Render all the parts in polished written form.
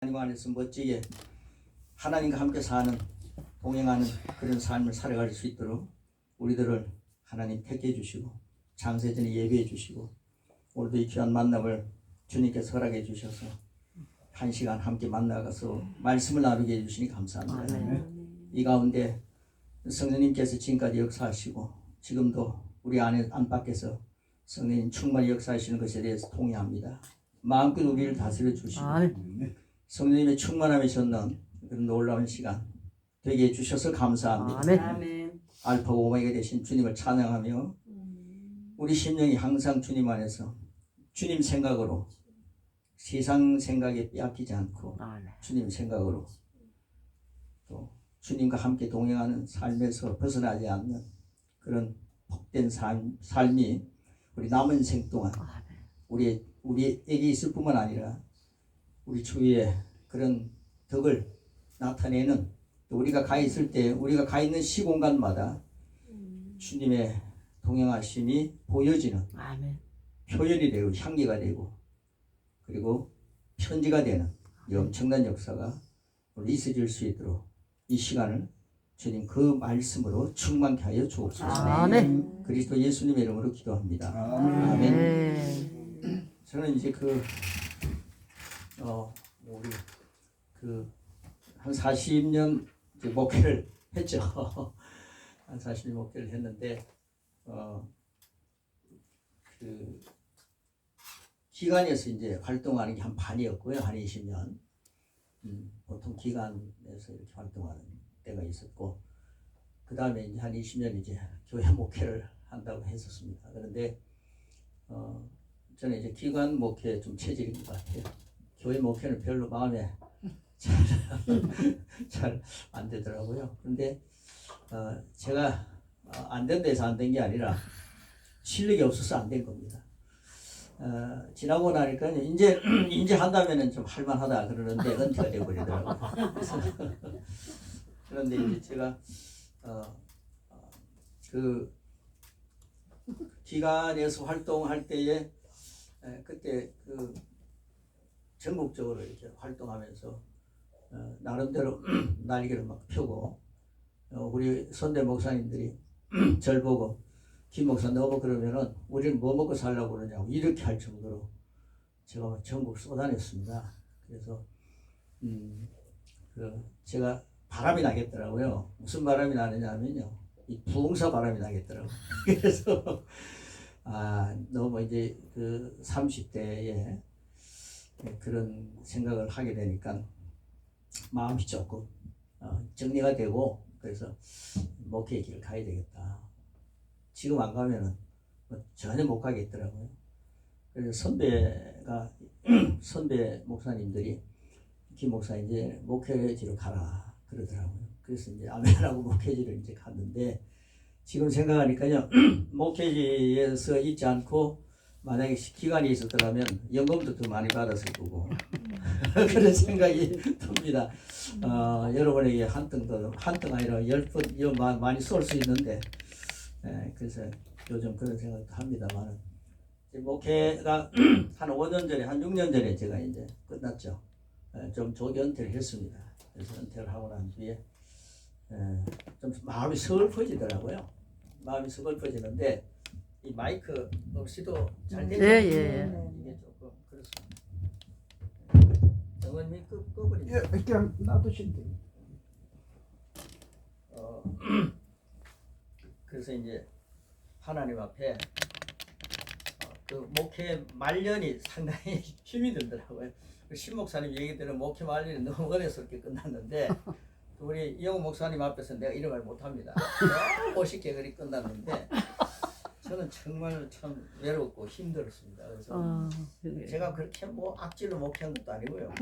하나님 안에서 멋지게 하나님과 함께 사는, 동행하는 그런 삶을 살아갈 수 있도록 우리들을 하나님 택해 주시고 장세전에 예배해 주시고 오늘도 이 귀한 만남을 주님께서 허락해 주셔서 한 시간 함께 만나가서 말씀을 나누게 해주시니 감사합니다. 이 가운데 성령님께서 지금까지 역사하시고 지금도 우리 안팎에서 성령님 충만히 역사하시는 것에 대해서 동의합니다. 마음껏 우리를 다스려 주시고 성령님의 충만함에 젖는 그런 놀라운 시간 되게 해주셔서 감사합니다. 아멘. 알파 오메가 되신 주님을 찬양하며 우리 심령이 항상 주님 안에서 주님 생각으로 세상 생각에 빼앗기지 않고 주님 생각으로 또 주님과 함께 동행하는 삶에서 벗어나지 않는 그런 복된 삶이 우리 남은 생 동안 우리에게 있을 뿐만 아니라 우리 주위에 그런 덕을 나타내는, 또 우리가 가 있을 때 우리가 가 있는 시공간마다 주님의 동행하심이 보여지는, 표현이 되고 향기가 되고 그리고 편지가 되는 이 엄청난 역사가 있어질 수 있도록 이 시간을 주님 그 말씀으로 충만케 하여 주옵소서. 그리스도 예수님의 이름으로 기도합니다. 아멘. 저는 이제 우리 한 40년 목회를 했죠. 한 40년 목회를 했는데 기관에서 이제 활동하는 게 한 반이었고요. 한 20년. 보통 기관에서 이렇게 활동하는 때가 있었고, 그 다음에 이제 한 20년 이제 교회 목회를 한다고 했었습니다. 그런데 저는 이제 기관 목회 좀 체질인 것 같아요. 교회 목회는 별로 마음에 잘 안 되더라고요. 그런데 제가 안 된다 해서 안 된 게 아니라 실력이 없어서 안 된 겁니다. 지나고 나니까 이제 한다면은 좀 할만하다 그러는데 은퇴가 되어버리더라고요. 그런데 이제 제가 그 기관에서 활동할 때에 그때 전국적으로 이렇게 활동하면서 나름대로 날개를 막 펴고 우리 선대 목사님들이 절 보고 김 목사 너 그러면은 우리는 뭐 먹고 살려고 그러냐고 이렇게 할 정도로 제가 전국 쏟아냈습니다. 그래서 제가 바람이 나겠더라고요. 무슨 바람이 나느냐면요, 이 부흥사 바람이 나겠더라고요. 그래서 너무 이제 30대에 그런 생각을 하게 되니까 마음이 조금 정리가 되고, 그래서 목회의 길을 가야 되겠다. 지금 안 가면은 전혀 못 가겠더라고요. 그래서 선배 목사님들이 김 목사 이제 목회지로 가라 그러더라고요. 그래서 이제 아멘하고 목회지를 이제 갔는데, 지금 생각하니까요, 목회지에서 있지 않고 만약에 기간이 있었더라면 연금도 더 많이 받았을 거고 그런 생각이 듭니다. 여러분에게 한 등 아니라 10번 많이 쏠 수 있는데, 그래서 요즘 그런 생각도 합니다만, 목회가 한 5년 전에, 한 6년 전에 제가 이제 끝났죠. 좀 조기 은퇴를 했습니다. 그래서 은퇴를 하고 난 뒤에 좀 마음이 서글퍼지더라고요. 마음이 서글퍼지는데 이 마이크 없이도 잘 되죠? 이게 조금 그렇습니다. 정원님 꺼버립니다. 그냥 놔두시면 돼요. 그래서 이제 하나님 앞에 목회 말년이 상당히 힘이 들더라고요. 신 목사님 얘기들은 목회 말년이 너무 어려스럽게 끝났는데 우리 이영호 목사님 앞에서 내가 이런 말 못합니다. 너무 멋있게 그리 끝났는데 저는 정말 참 외롭고 힘들었습니다. 그래서 제가 그렇게 뭐 악질로 목회한 것도 아니고요.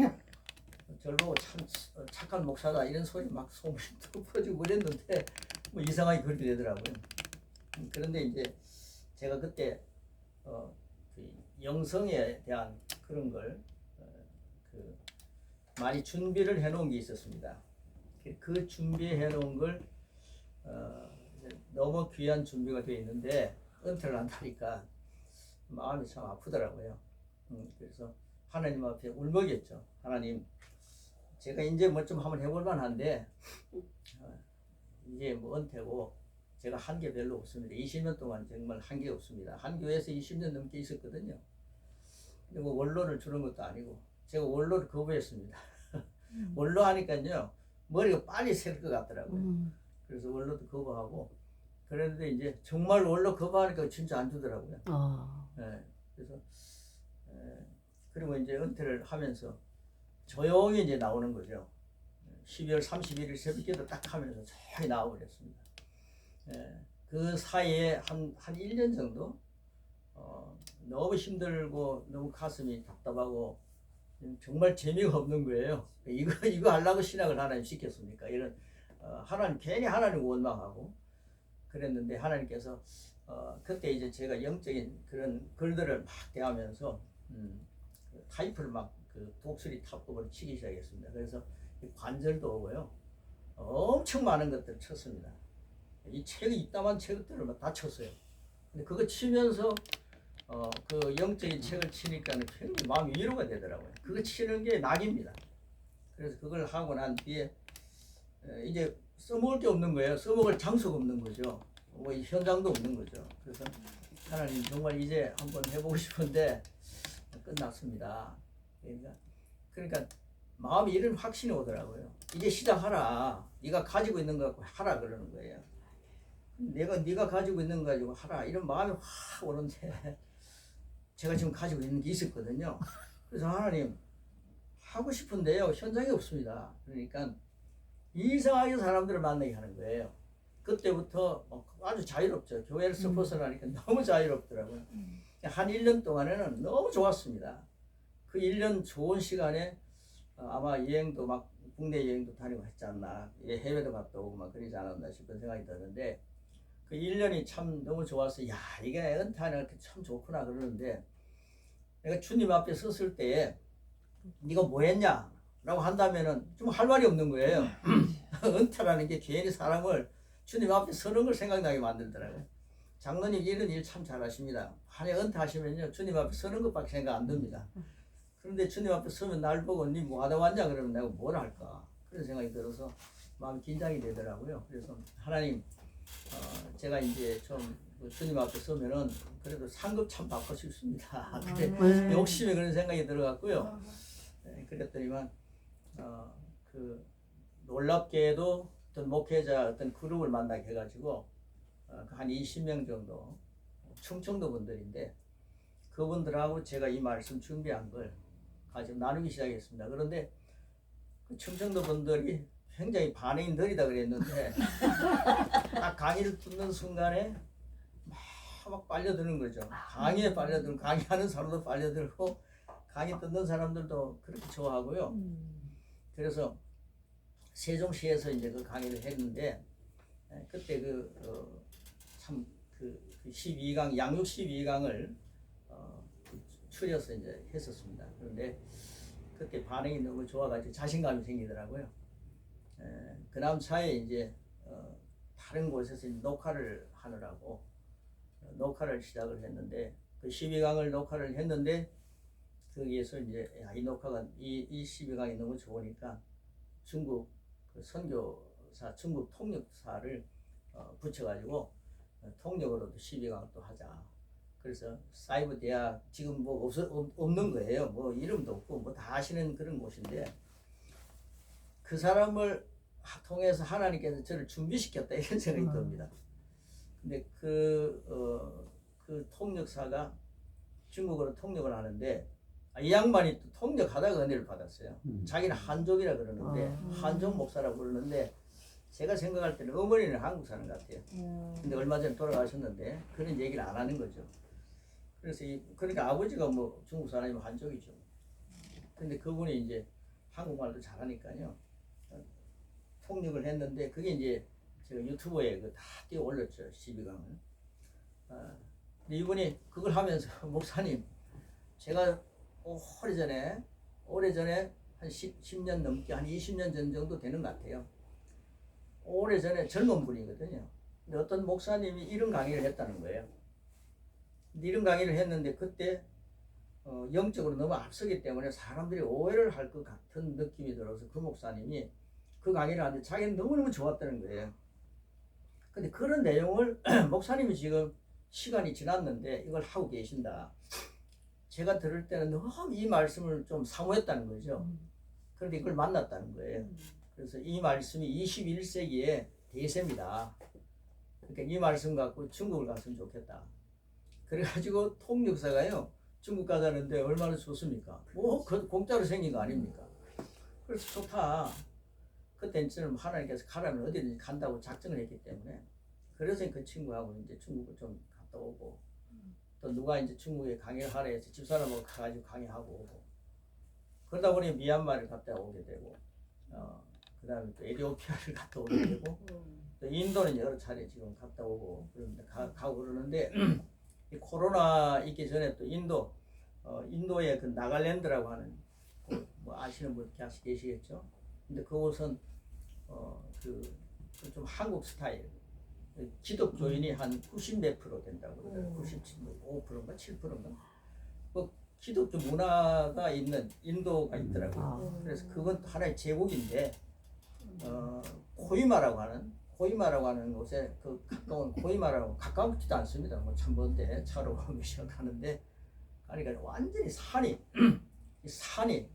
저를 보고 참 착한 목사다 이런 소리 막 소문이 퍼지고 그랬는데 뭐 이상하게 그렇게 되더라고요. 그런데 이제 제가 그때 영성에 대한 그런 걸 많이 준비를 해놓은 게 있었습니다. 그 준비해 놓은 걸 너무 귀한 준비가 되어 있는데 은퇴를 한다니까 마음이 참 아프더라고요. 그래서 하나님 앞에 울먹였죠. 하나님, 제가 이제 뭐 좀 한번 해볼 만한데 이제 뭐 은퇴고 제가 한 게 별로 없습니다. 20년 동안 정말 한 게 없습니다. 한 교회에서 20년 넘게 있었거든요. 근데 뭐 원로를 주는 것도 아니고 제가 원로를 거부했습니다. 원로 하니까요 머리가 빨리 셀 것 같더라고요. 그래서 원로도 거부하고 그랬는데 이제 정말 원로 거부하니까 진짜 안 주더라고요. 네, 그래서 그리고 이제 은퇴를 하면서 조용히 이제 나오는 거죠. 12월 31일 새벽기도 딱 하면서 조용히 나와버렸습니다. 그 사이에 한 1년 정도 너무 힘들고 너무 가슴이 답답하고 정말 재미가 없는 거예요. 이거 하려고 신학을 하나님 시켰습니까? 이런 하나님 괜히 하나님 원망하고 그랬는데 하나님께서 그때 이제 제가 영적인 그런 글들을 막 대하면서 타이프를 막 그 독수리 탑법을 치기 시작했습니다. 그래서 관절도 오고요. 엄청 많은 것들을 쳤습니다. 이 책이 이따만 책들을 다 쳤어요. 근데 그거 치면서 그 영적인 책을 치니까는 굉장히 마음이 위로가 되더라고요. 그거 치는 게 낙입니다. 그래서 그걸 하고 난 뒤에 이제 써먹을 게 없는 거예요. 써먹을 장소가 없는 거죠. 뭐 현장도 없는 거죠. 그래서 하나님 정말 이제 한번 해보고 싶은데 끝났습니다. 그러니까 마음이 이런 확신이 오더라고요. 이제 시작하라. 네가 가지고 있는 거 갖고 하라 그러는 거예요. 네가 가지고 있는 거 가지고 하라 이런 마음이 확 오는데 제가 지금 가지고 있는 게 있었거든요. 그래서 하나님 하고 싶은데요 현장이 없습니다. 그러니까 이상하게 사람들을 만나게 하는 거예요. 그때부터 아주 자유롭죠. 교회를 벗어나니까 너무 자유롭더라고요. 한 1년 동안에는 너무 좋았습니다. 그 1년 좋은 시간에 아마 여행도 막 국내 여행도 다니고 했지 않나, 해외도 갔다 오고 막 그러지 않았나 싶은 생각이 드는데 그 1년이 참 너무 좋아서 야 이게 은퇴하는 게 참 좋구나 그러는데 내가 주님 앞에 섰을 때에 네가 뭐 했냐 라고 한다면은 좀 할 말이 없는 거예요. 은퇴라는 게 괜히 사람을 주님 앞에 서는 걸 생각나게 만들더라고요. 장로님 이런 일 참 잘하십니다. 한해 은퇴하시면요 주님 앞에 서는 것밖에 생각 안 듭니다. 그런데 주님 앞에 서면 날 보고 니 뭐 하다 왔냐 그러면 내가 뭘 할까 그런 생각이 들어서 마음이 긴장이 되더라고요. 그래서 하나님 제가 이제 좀 주님 앞에 서면은 그래도 상급 참 받고 싶습니다. 그래, 욕심에 그런 생각이 들어갔고요. 그랬더니만 그 놀랍게도 어떤 목회자 어떤 그룹을 만나게 해가지고 한 20명 정도 충청도 분들인데 그분들하고 제가 이 말씀 준비한 걸 가지고 나누기 시작했습니다. 그런데 그 충청도 분들이 굉장히 반응이 느리다 그랬는데 딱 강의를 듣는 순간에 막 빨려드는 거죠. 강의에 빨려들고 강의하는 사람도 빨려들고 강의 듣는 사람들도 그렇게 좋아하고요. 그래서 세종시에서 이제 그 강의를 했는데 그때 참 그 12강 양육 12강을 추려서 이제 했었습니다. 그런데 그때 반응이 너무 좋아가지고 자신감이 생기더라고요. 그 다음 차에 이제 다른 곳에서 녹화를 하느라고 녹화를 시작을 했는데 그 12강을 녹화를 했는데 거기에서 이제 이 녹화가 이 12강이 너무 좋으니까 중국 그 선교사 중국 통역사를 붙여가지고 통역으로도 12강 또 하자. 그래서 사이버 대학 지금 뭐 없는 거예요. 뭐 이름도 없고 뭐 다 아시는 그런 곳인데 그 사람을 통해서 하나님께서 저를 준비시켰다 이런 생각이 듭니다. 근데 그 통역사가 중국어로 통역을 하는데 이 양반이 또 통역하다가 은혜를 받았어요. 자기는 한족이라 그러는데 한족 목사라고 부르는데 제가 생각할 때는 어머니는 한국 사람 같아요. 근데 얼마 전에 돌아가셨는데 그런 얘기를 안 하는 거죠. 그래서 그러니까 아버지가 뭐 중국 사람이면 한족이죠. 근데 그분이 이제 한국말도 잘하니까요. 통역을 했는데 그게 이제 제가 유튜브에 다 띄워 올렸죠. 12강을. 근데 이분이 그걸 하면서 목사님 제가 오래전에 한 10년 넘게 한 20년 전 정도 되는 것 같아요. 오래전에 젊은 분이거든요. 근데 어떤 목사님이 이런 강의를 했다는 거예요. 근데 이런 강의를 했는데 그때 영적으로 너무 앞서기 때문에 사람들이 오해를 할 것 같은 느낌이 들어서 그 목사님이 그 강의를 하는데 자기는 너무너무 좋았다는 거예요. 근데 그런 내용을 목사님이 지금 시간이 지났는데 이걸 하고 계신다. 제가 들을 때는 너무 이 말씀을 좀 사모했다는 거죠. 그런데 이걸 만났다는 거예요. 그래서 이 말씀이 21세기의 대세입니다. 그러니까 이 말씀 갖고 중국을 갔으면 좋겠다. 그래가지고 통역사가요, 중국 가자는데 얼마나 좋습니까? 뭐 공짜로 생긴 거 아닙니까? 그래서 좋다. 그때 저는 하나님께서 가라면 어디든지 간다고 작정을 했기 때문에, 그래서 그 친구하고 이제 중국을 좀 갔다 오고, 또 누가 이제 중국에 강의를 하라 해서 집사람하고 가가지고 강의하고 오고, 그러다 보니 미얀마를 갔다 오게 되고, 그 다음에 또 에티오피아를 갔다 오게 되고, 또 인도는 여러 차례 지금 갔다 오고 가고 그러는데, 이 코로나 있기 전에 또 인도의 그 나갈랜드라고 하는 뭐 아시는 분 계시겠죠? 근데 그곳은 좀 한국 스타일, 기독교인이 한 90몇 프로 된다고 그래요. 95%인가 7%인가? 뭐 기독교 문화가 있는 인도가 있더라고요. 그래서 그건 하나의 제국인데, 코히마라고 하는 곳에 그 가까운 코히마라고 가까우지도 않습니다. 뭐 참 먼데 차로 가면 시작하는데, 그러니까 완전히 산이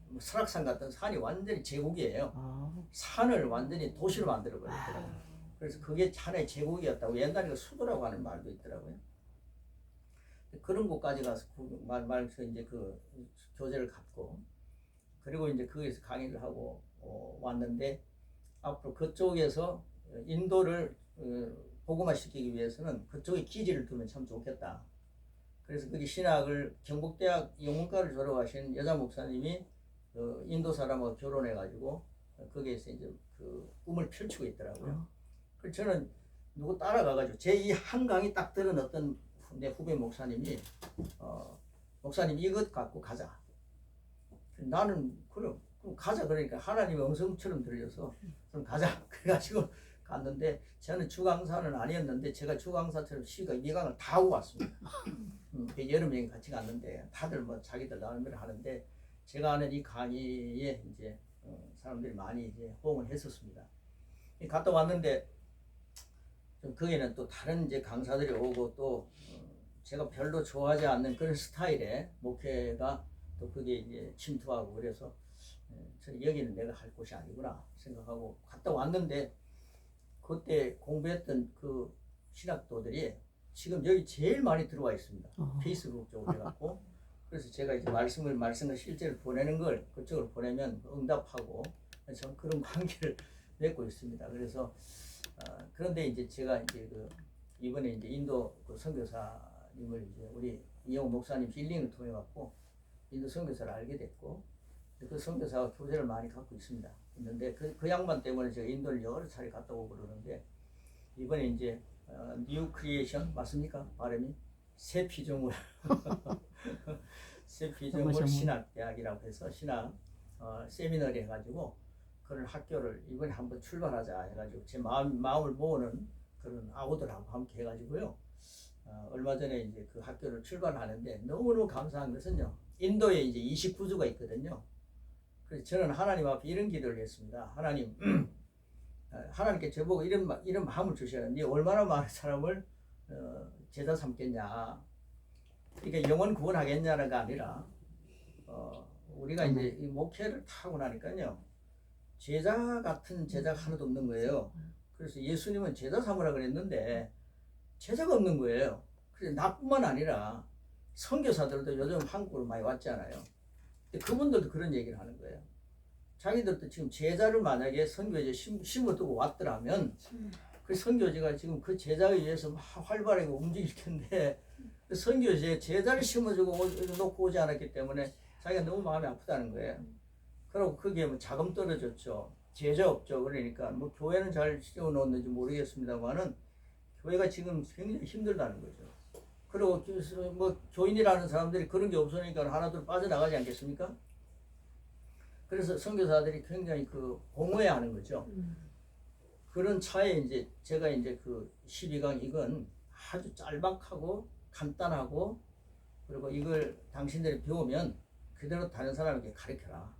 뭐 설악산 같은 산이 완전히 제국이에요. 산을 완전히 도시로 만들어 버렸더라고요. 그래서 그게 하나의 제국이었다고, 옛날에 수도라고 하는 말도 있더라고요. 그런 곳까지 가서 말서 이제 그 교제를 갖고, 그리고 이제 거기서 강의를 하고 왔는데, 앞으로 그쪽에서 인도를 복음화시키기 위해서는 그쪽에 기지를 두면 참 좋겠다. 그래서 거기 신학을 경북대학 영문과를 졸업하신 여자 목사님이 인도 사람하고 결혼해가지고 거기에서 이제 그 꿈을 펼치고 있더라고요. 그래서 저는 누구 따라가가지고 제 이 한강이 딱 들은 어떤 내 후배 목사님이 목사님 이것 갖고 가자. 나는 그럼 가자. 그러니까 하나님의 음성처럼 들려서 그럼 가자. 그래가지고 갔는데, 저는 주강사는 아니었는데 제가 주강사처럼 시가 2강을 다 하고 왔습니다. 여름에 같이 갔는데 다들 뭐 자기들 나름대로 하는데, 제가 아는 이 강의에 이제 사람들이 많이 이제 호응을 했었습니다. 갔다 왔는데 좀 거기는 또 다른 이제 강사들이 오고, 또 제가 별로 좋아하지 않는 그런 스타일의 목회가 또 그게 이제 침투하고, 그래서 저는 여기는 내가 할 곳이 아니구나 생각하고 갔다 왔는데, 그때 공부했던 그 신학도들이 지금 여기 제일 많이 들어와 있습니다. 페이스북 쪽으로 해갖고. 그래서 제가 이제 말씀을 실제로 보내는 걸 그쪽으로 보내면 응답하고, 저는 그런 관계를 맺고 있습니다. 그래서 그런데 이제 제가 이제 이번에 이제 인도 그 선교사님을 이제 우리 이영호 목사님 힐링을 통해 갖고 인도 선교사를 알게 됐고, 그 선교사가 교제를 많이 갖고 있는데 그 양반 때문에 제가 인도를 여러 차례 갔다 오고 그러는데, 이번에 이제 뉴 크리에이션 맞습니까? 발음이 새 피조물 새 피조물 신학대학이라고 해서 신학 세미나를 해가지고 그런 학교를 이번에 한번 출발하자 해가지고 제 마음을 모으는 그런 아우들하고 함께 해가지고요. 얼마 전에 이제 그 학교를 출발하는데, 너무너무 감사한 것은요, 인도에 이제 29주가 있거든요. 그래서 저는 하나님 앞에 이런 기도를 했습니다. 하나님, 하나님께 저보고 이런 마음을 주셔야 돼. 얼마나 많은 사람을 제자 삼겠냐. 그러니까 영혼 구원하겠냐가 아니라 우리가 이제 이 목회를 타고 나니까요, 제자 같은 제자가 하나도 없는 거예요. 그래서 예수님은 제자 삼으라 그랬는데 제자가 없는 거예요. 그래서 나뿐만 아니라 선교사들도 요즘 한국으로 많이 왔잖아요. 그분들도 그런 얘기를 하는 거예요. 자기들도 지금 제자를 만약에 선교지에 심어두고 왔더라면 그 선교지가 지금 그 제자에 의해서 막 활발하게 움직일 텐데, 그 선교지에 제자를 심어주고 놓고 오지 않았기 때문에 자기가 너무 마음이 아프다는 거예요. 그리고 그게 뭐 자금 떨어졌죠. 제자 없죠. 그러니까 뭐 교회는 잘 세워놓는지 모르겠습니다만은 교회가 지금 굉장히 힘들다는 거죠. 그리고 뭐 교인이라는 사람들이 그런 게 없으니까 하나둘 빠져나가지 않겠습니까? 그래서 선교사들이 굉장히 공허해하는 거죠. 그런 차에 이제 제가 이제 그 12강 이건 아주 짤막하고 간단하고 그리고 이걸 당신들이 배우면 그대로 다른 사람에게 가르쳐라.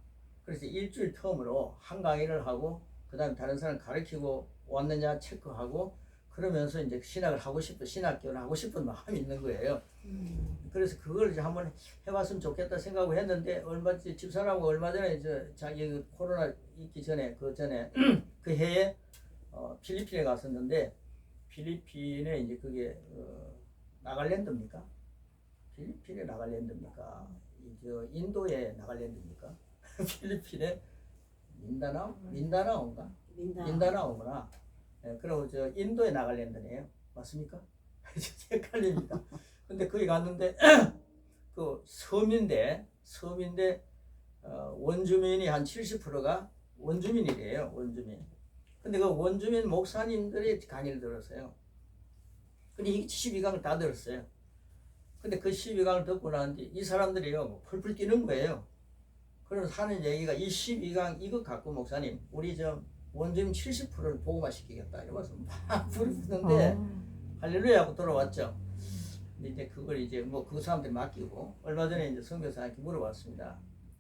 그래서 일주일 텀으로 한 강의를 하고 그 다음에 다른 사람 가르치고 왔느냐 체크하고 그러면서 이제 신학을 하고 싶은 신학교를 하고 싶은 마음이 있는 거예요. 그래서 그걸 이제 한번 해봤으면 좋겠다 생각을 했는데 얼마 집사람하고 얼마 전에 자기 그 코로나 있기 전에 그 전에 그 해에 필리핀에 갔었는데 필리핀에 이제 그게 나갈랜드입니까? 필리핀에 나갈랜드입니까? 인도에 나갈랜드입니까? 필리핀에 민다나오인가? 민다나오구나. 네, 그리고 인도에 나갈랜드네요. 맞습니까? 헷갈립니다. 근데 거기 갔는데 그 섬인데 원주민이 한 70%가 원주민이래요. 원주민. 근데 그 원주민 목사님들이 강의를 들었어요. 근데 이 12강을 다 들었어요. 근데 그 12강을 듣고 난 뒤 이 사람들이요 뭐 펄펄 뛰는 거예요. 그래서 하는 얘기가 이 12강 이거 갖고 목사님 우리 원주민 70%를 복음화 시키겠다 이러면서 막 부르는데 할렐루야 하고 돌아왔죠. 근데 이제 그걸 이제 뭐 그 사람들이 맡기고 얼마 전에 이제 선교사한테 물어봤습니다.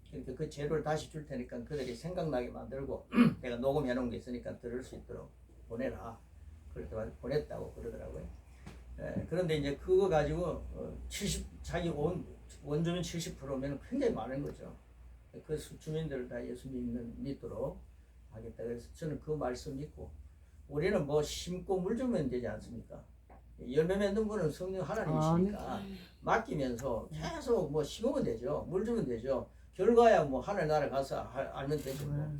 그러니까 그 재료를 다시 줄 테니까 그들이 생각나게 만들고 내가 녹음해 놓은 게 있으니까 들을 수 있도록 보내라. 그래서 보냈다고 그러더라고요. 그런데 이제 그거 가지고 자기 원주민 70%면 굉장히 많은 거죠. 그 주민들을 다 예수 믿도록 하겠다. 그래서 저는 그 말씀 믿고 우리는 뭐 심고 물 주면 되지 않습니까? 열매 맺는 분은 성령 하나님이시니까 맡기면서 계속 뭐 심으면 되죠. 물 주면 되죠. 결과야 뭐 하늘 나라 가서 알면 되죠. 뭐.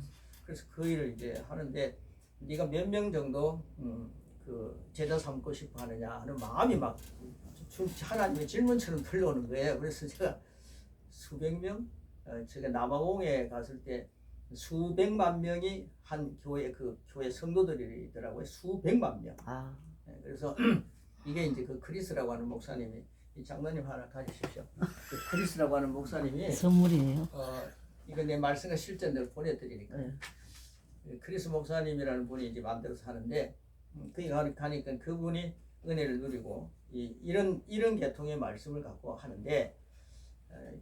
그래서 그 일을 이제 하는데 네가 몇 명 정도 그 제자 삼고 싶어 하느냐 하는 마음이 막 하나님의 질문처럼 들려오는 거예요. 그래서 제가 수백 명, 제가 남아공에 갔을 때 수백만 명이 한 교회 그 교회 성도들이더라고요. 수백만 명. 그래서 이게 이제 그 크리스라고 하는 목사님이 이 장로님 하나 가지십시오. 그 크리스라고 하는 목사님이 선물이에요. 이거 내 말씀과 실전대로 보내드리니까. 크리스 목사님이라는 분이 이제 만들어서 하는데 거기 가니까 그분이 은혜를 누리고 이런 계통의 말씀을 갖고 하는데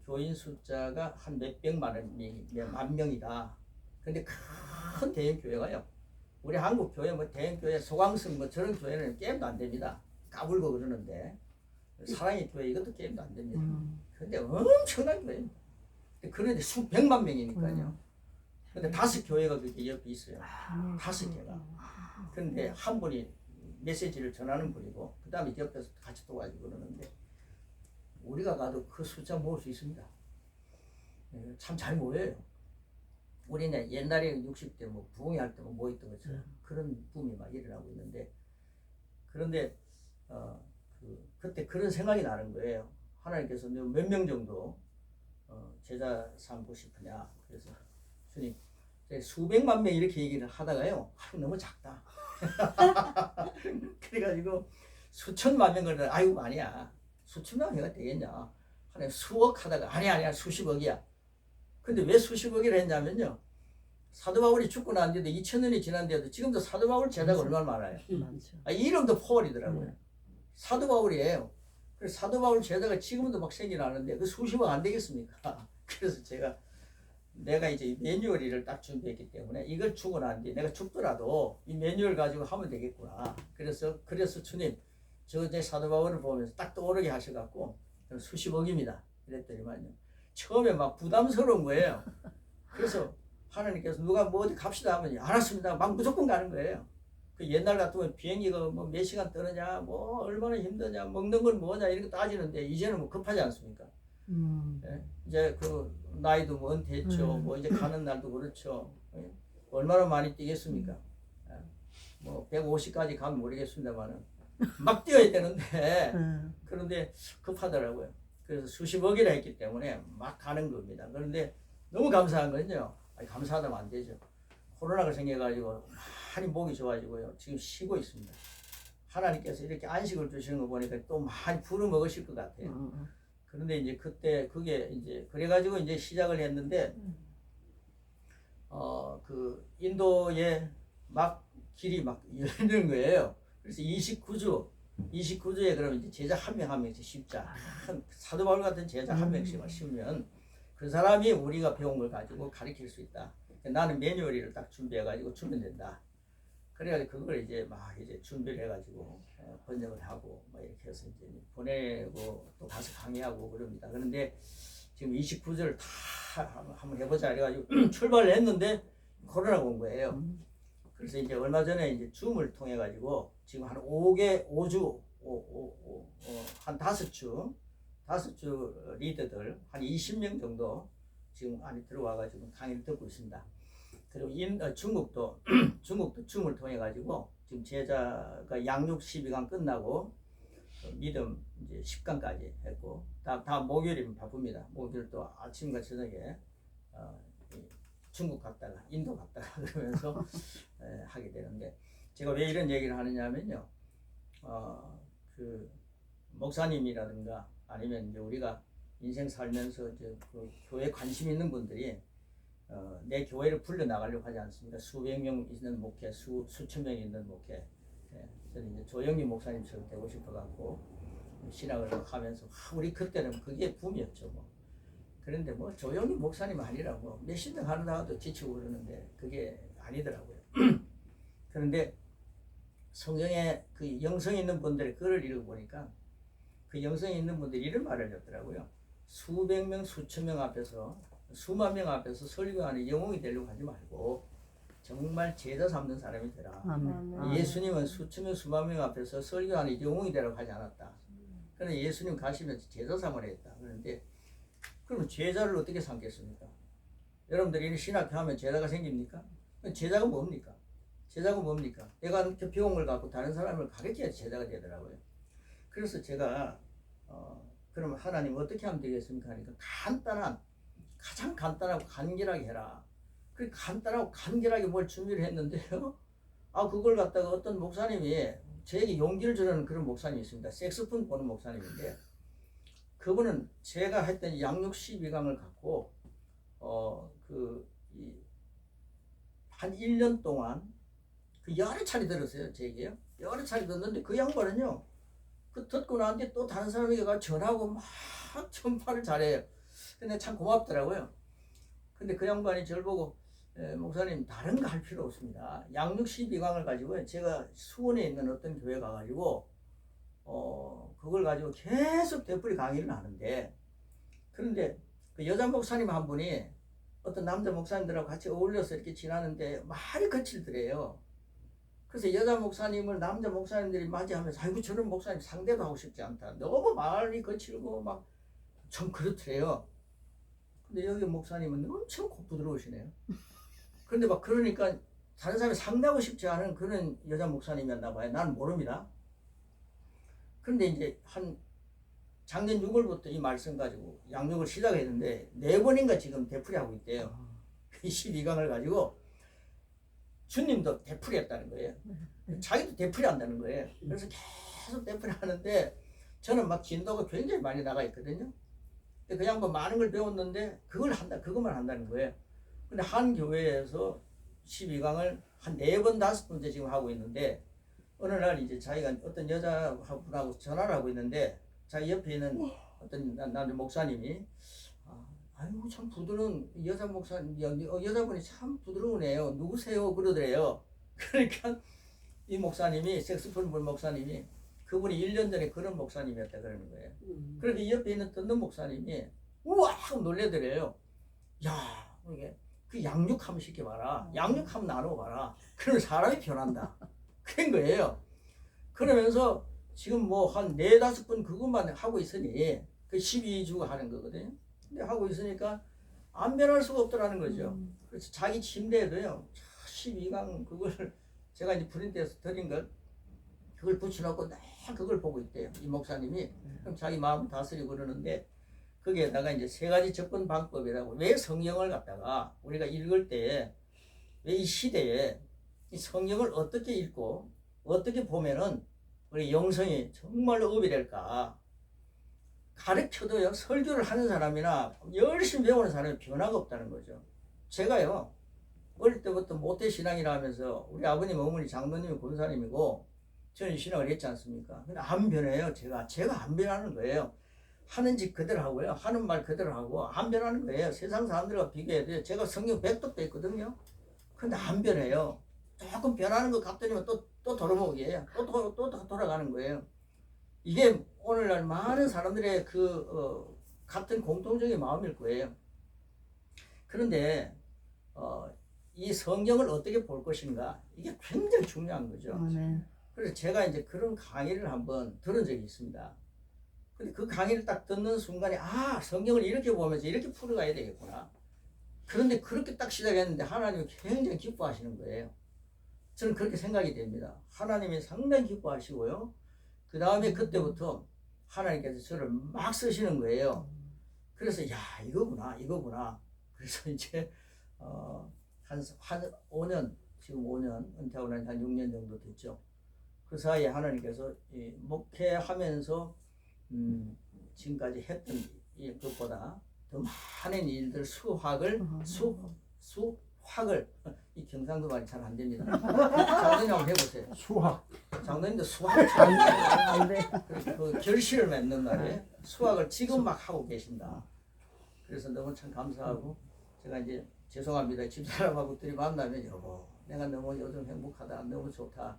교인 숫자가 한 만 명이다. 근데 큰 대형 교회가요. 우리 한국 교회 뭐 대형 교회 소강성 뭐 저런 교회는 게임도 안 됩니다. 까불고 그러는데 사랑의 교회 이것도 게임도 안 됩니다. 근데 엄청난 교회. 그런데 수백만 명이니까요. 근데 5교회가 그렇게 옆에 있어요. 5개가. 그런데 한 분이 메시지를 전하는 분이고 그 다음에 옆에서 같이 도와주고 그러는데 우리가 가도 그 숫자 모을 수 있습니다. 참 잘 모여요. 우리는 옛날에 60대 뭐 부흥회 때 뭐 모였던 것처럼 그런 붐이 막 일어나고 있는데 그런데 그때 그런 생각이 나는 거예요. 하나님께서 몇 명 정도 제자 삼고 싶으냐. 그래서 주님 수백만 명 이렇게 얘기를 하다가요. 너무 작다. 그래가지고 수천만 명을 아이고 아니야. 수천만 명이 되겠냐. 하나님 수억 하다가 아니야 수십억이야. 근데 왜 수십억이라 했냐면요. 사도 바울이 죽고 난 뒤에도 2000년이 지난데도 지금도 사도 바울 제자가 얼마나 많아요. 이름도 폴이더라고요. 사도 바울이에요. 그래서 사도 바울 제자가 지금도 막 생겨나는데 그 수십억 안 되겠습니까? 그래서 내가 이제 매뉴얼을 딱 준비했기 때문에 이걸 주고 난 뒤에 내가 죽더라도 이 매뉴얼 가지고 하면 되겠구나. 그래서 주님 제 사도 바울을 보면서 딱 떠오르게 하셔갖고 수십억입니다. 그랬더니만요. 처음에 막 부담스러운 거예요. 그래서 하나님께서 누가 뭐 어디 갑시다 하면 알았습니다. 막 무조건 가는 거예요. 그 옛날 같으면 비행기가 뭐 몇 시간 떠느냐, 뭐 얼마나 힘드냐, 먹는 건 뭐냐 이런 거 따지는데 이제는 뭐 급하지 않습니까? 예? 이제 그 나이도 뭐 은퇴했죠. 뭐 이제 가는 날도 그렇죠. 예? 얼마나 많이 뛰겠습니까? 예? 뭐 150까지 가면 모르겠습니다만은 막 뛰어야 되는데 그런데 급하더라고요. 그래서 수십억이라 했기 때문에 막 가는 겁니다. 그런데 너무 감사한 건요. 감사하다면 안 되죠. 코로나가 생겨가지고 많이 목이 좋아지고요. 지금 쉬고 있습니다. 하나님께서 이렇게 안식을 주시는 거 보니까 또 많이 부르 먹으실 것 같아요. 그런데 이제 그때 그게 이제 그래가지고 이제 시작을 했는데 그 인도에 막 길이 막 열리는 거예요. 그래서 29주 29주에 그러면 이제 제자 한 명 한 명씩 심자. 사도 바울 같은 제자 한 명씩만 심으면 그 사람이 우리가 배운 걸 가지고 가르칠 수 있다. 나는 매뉴얼을 딱 준비해가지고 주면 된다. 그래가지고 그걸 이제 막 이제 준비를 해가지고 번역을 하고 막 이렇게 해서 이제 보내고 또 가서 강의하고 그럽니다. 그런데 지금 29주를 다 한번 해보자 그래가지고 출발을 했는데 코로나가 온 거예요. 그래서 이제 얼마 전에 이제 줌을 통해 가지고 지금 한 5주 한 5주 리더들 한 20명 정도 지금 안에 들어와 가지고 강의를 듣고 있습니다. 그리고 중국도 줌을 통해 가지고 지금 제자가 양육 12강 끝나고 믿음 이제 10강까지 했고 다음 목요일이면 바쁩니다. 목요일 또 아침과 저녁에 중국 갔다가 인도 갔다가 그러면서 하게 되는데 제가 왜 이런 얘기를 하느냐면요. 그 목사님이라든가 아니면 이제 우리가 인생 살면서 이제 그 교회 관심 있는 분들이 내 교회를 불려 나가려고 하지 않습니까? 수백 명 있는 목회, 수천 명 있는 목회. 저는 이제 조영기 목사님처럼 되고 싶어갖고 신학을 하면서 우리 그때는 그게 붐이었죠. 뭐. 그런데 뭐 조영기 목사님 아니라고 몇십 명 하는다고도 지치고 그러는데 그게 아니더라고요. 그런데 성경에 그 영성 있는 분들의 글을 읽어보니까 그 영성 있는 분들이 이런 말을 했더라고요. 수백 명, 수천 명 앞에서 수만 명 앞에서 설교하는 영웅이 되려고 하지 말고 정말 제자 삼는 사람이 되라. 아멘. 예수님은 수천 명, 수만 명 앞에서 설교하는 영웅이 되라고 하지 않았다. 그런데 예수님 가시면서 제자 삼으라 했다. 그런데 그러면 제자를 어떻게 삼겠습니까? 여러분들이 신학하면 제자가 생깁니까? 제자가 뭡니까? 제자가 뭡니까? 내가 배운 걸 갖고 다른 사람을 가르쳐야 제자가 되더라고요. 그래서 제가 그러면 하나님 어떻게 하면 되겠습니까? 하니까 가장 간단하고 간결하게 해라. 그 간단하고 간결하게 뭘 준비를 했는데요. 그걸 갖다가 어떤 목사님이 저에게 용기를 주는 그런 목사님이 있습니다. 색소폰 보는 목사님인데 그분은 제가 했던 양육 12강을 갖고 한 1년 동안 그 여러 차례 들었어요. 제게요. 여러 차례 듣는데 그 양반은요. 그 듣고 나한테 또 다른 사람에게 가 전하고 막 전파를 잘해요. 근데 참 고맙더라고요. 근데 그 양반이 저를 보고 목사님 다른 거 할 필요 없습니다. 양육 12강을 가지고 제가 수원에 있는 어떤 교회 가가지고 그걸 가지고 계속 되풀이 강의를 하는데 그런데 그 여자 목사님 한 분이 어떤 남자 목사님들하고 같이 어울려서 이렇게 지나는데 말이 거칠더래요. 그래서 여자 목사님을 남자 목사님들이 맞이하면서 아이고 저런 목사님 상대도 하고 싶지 않다. 너무 말이 거칠고 막 좀 그렇더래요. 근데 여기 목사님은 엄청 부드러우시네요. 그런데 막 그러니까 다른 사람이 상대하고 싶지 않은 그런 여자 목사님이었나 봐요. 나는 모릅니다. 그런데 이제 한 작년 6월부터 이 말씀 가지고 양육을 시작했는데 4번인가 지금 되풀이하고 있대요. 12강을 가지고 주님도 되풀이했다는 거예요. 자기도 되풀이한다는 거예요. 그래서 계속 되풀이하는데 저는 막 진도가 굉장히 많이 나가 있거든요. 그 양반 많은 걸 배웠는데 그것만 한다는 거예요. 근데 한 교회에서 12강을 한 4번, 5번째 지금 하고 있는데 어느 날 이제 자기가 어떤 여자분하고 전화를 하고 있는데 자기 옆에 있는 어떤 남자 목사님이 아이고 참 부드러운 여자분이 참 부드러우네요. 누구세요? 그러더래요. 그러니까 이 목사님이 색소폰 분 목사님이 그분이 1년 전에 그런 목사님이었다 그러는 거예요. 그런데 이 옆에 있는 듣는 목사님이 우와 하고 놀래더래요. 야 이게 그 양육 한번 시켜봐라. 양육 한번 나눠봐라. 그러면 사람이 변한다. 그런 거예요. 그러면서 지금 뭐 한 4-5번 그것만 하고 있으니 그 12주 하는 거거든요. 근데 하고 있으니까 안 변할 수가 없더라는 거죠. 그래서 자기 침대에도요 12강 그걸 제가 이제 프린트해서 드린 걸 그걸 붙여놓고 다 그걸 보고 있대요. 이 목사님이. 그럼 자기 마음 다스리고 그러는데 거기에다가 이제 3가지 접근 방법이라고 왜 성경을 갖다가 우리가 읽을 때 왜 이 시대에 이 성경을 어떻게 읽고 어떻게 보면은 우리 영성이 정말로 업이 될까. 가르쳐도요 설교를 하는 사람이나 열심히 배우는 사람이 변화가 없다는 거죠. 제가요 어릴 때부터 모태신앙이라 하면서 우리 아버님 어머니 장로님이 권사님이고 저는 신학을 했지 않습니까? 근데 안 변해요. 제가 안 변하는 거예요. 하는 짓 그대로 하고요. 하는 말 그대로 하고 안 변하는 거예요. 세상 사람들과 비교해도 제가 성경 100도 뺐거든요. 근데 안 변해요. 조금 변하는 것 같더니만 또 돌아오기에요. 또 돌아가는 거예요. 이게 오늘날 많은 사람들의 같은 공통적인 마음일 거예요. 그런데 이 성경을 어떻게 볼 것인가, 이게 굉장히 중요한 거죠. 그래서 제가 이제 그런 강의를 한번 들은 적이 있습니다. 근데 그 강의를 딱 듣는 순간에 성경을 이렇게 보면서 이렇게 풀어가야 되겠구나. 그런데 그렇게 딱 시작했는데 하나님이 굉장히 기뻐하시는 거예요. 저는 그렇게 생각이 됩니다. 하나님이 상당히 기뻐하시고요. 그 다음에 그때부터 하나님께서 저를 막 쓰시는 거예요. 그래서 이거구나. 그래서 이제 한 5년, 지금 5년, 은퇴하고 난 한 6년 정도 됐죠. 그 사이에 하나님께서 목회하면서 지금까지 했던 것보다 더 많은 일들, 수확을 이 경상도 말이 잘 안 됩니다. 장로님 한번 해보세요. 수학. 장로님도 수학을 안 돼. 그 결실을 맺는 날에 수학을 지금 막 하고 계신다. 그래서 너무 참 감사하고, 제가 이제 죄송합니다. 집사람하고 둘이 만나면 여보, 내가 너무 요즘 행복하다, 너무 좋다,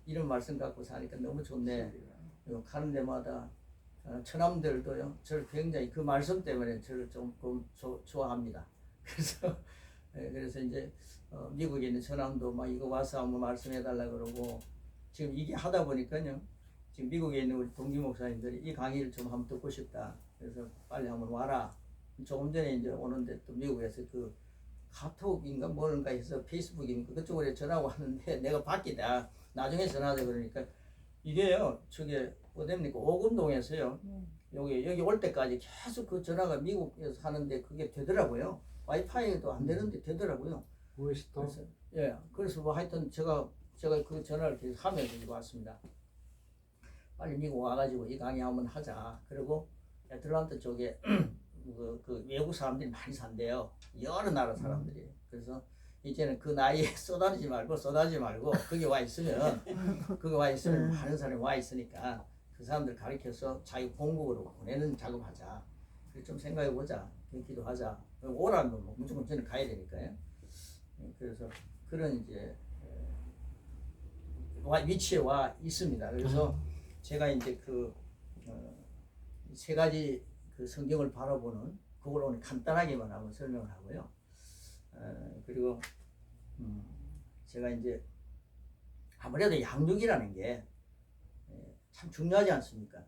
이런 말씀 갖고 사니까 너무 좋네. 가는 데마다 처남들도요, 저를 굉장히 그 말씀 때문에 저를 조금 좋아합니다. 그래서 이제 미국에 있는 처남도 막 이거 와서 한번 말씀해달라 그러고, 지금 이게 하다 보니까요, 지금 미국에 있는 우리 동기 목사님들이 이 강의를 좀 한번 듣고 싶다. 그래서 빨리 한번 와라. 조금 전에 이제 오는데 또 미국에서 그 카톡인가 뭔가 해서 페이스북인가 그쪽으로 전화가 왔는데 내가 바뀌다. 나중에 전화하자 그러니까 이게요, 저게 어딥니까? 오금동에서요. 여기 올 때까지 계속 그 전화가 미국에서 하는데 그게 되더라고요. 와이파이도 안 되는데 되더라고요. 그래서 뭐 하여튼 제가 그 전화를 계속 하면서 이거 왔습니다. 빨리 미국 와가지고 이 강의 한번 하자. 그리고 애틀란타 쪽에 그 외국 사람들이 많이 산대요. 여러 나라 사람들이. 그래서 이제는 그 나이에 쏟아지지 말고 거기 와 있으면 많은 사람이 와 있으니까 그 사람들 가르쳐서 자기 공국으로 보내는 작업하자. 그래서 좀 생각해 보자. 기도하자. 오라면 뭐 무조건 저는 가야 되니까요. 그래서 그런 이제 위치에 와 있습니다. 그래서 제가 이제 그 세 가지 그 성경을 바라보는 그걸 오늘 간단하게만 한번 설명을 하고요. 그리고 제가 이제 아무래도 양육이라는 게 참 중요하지 않습니까?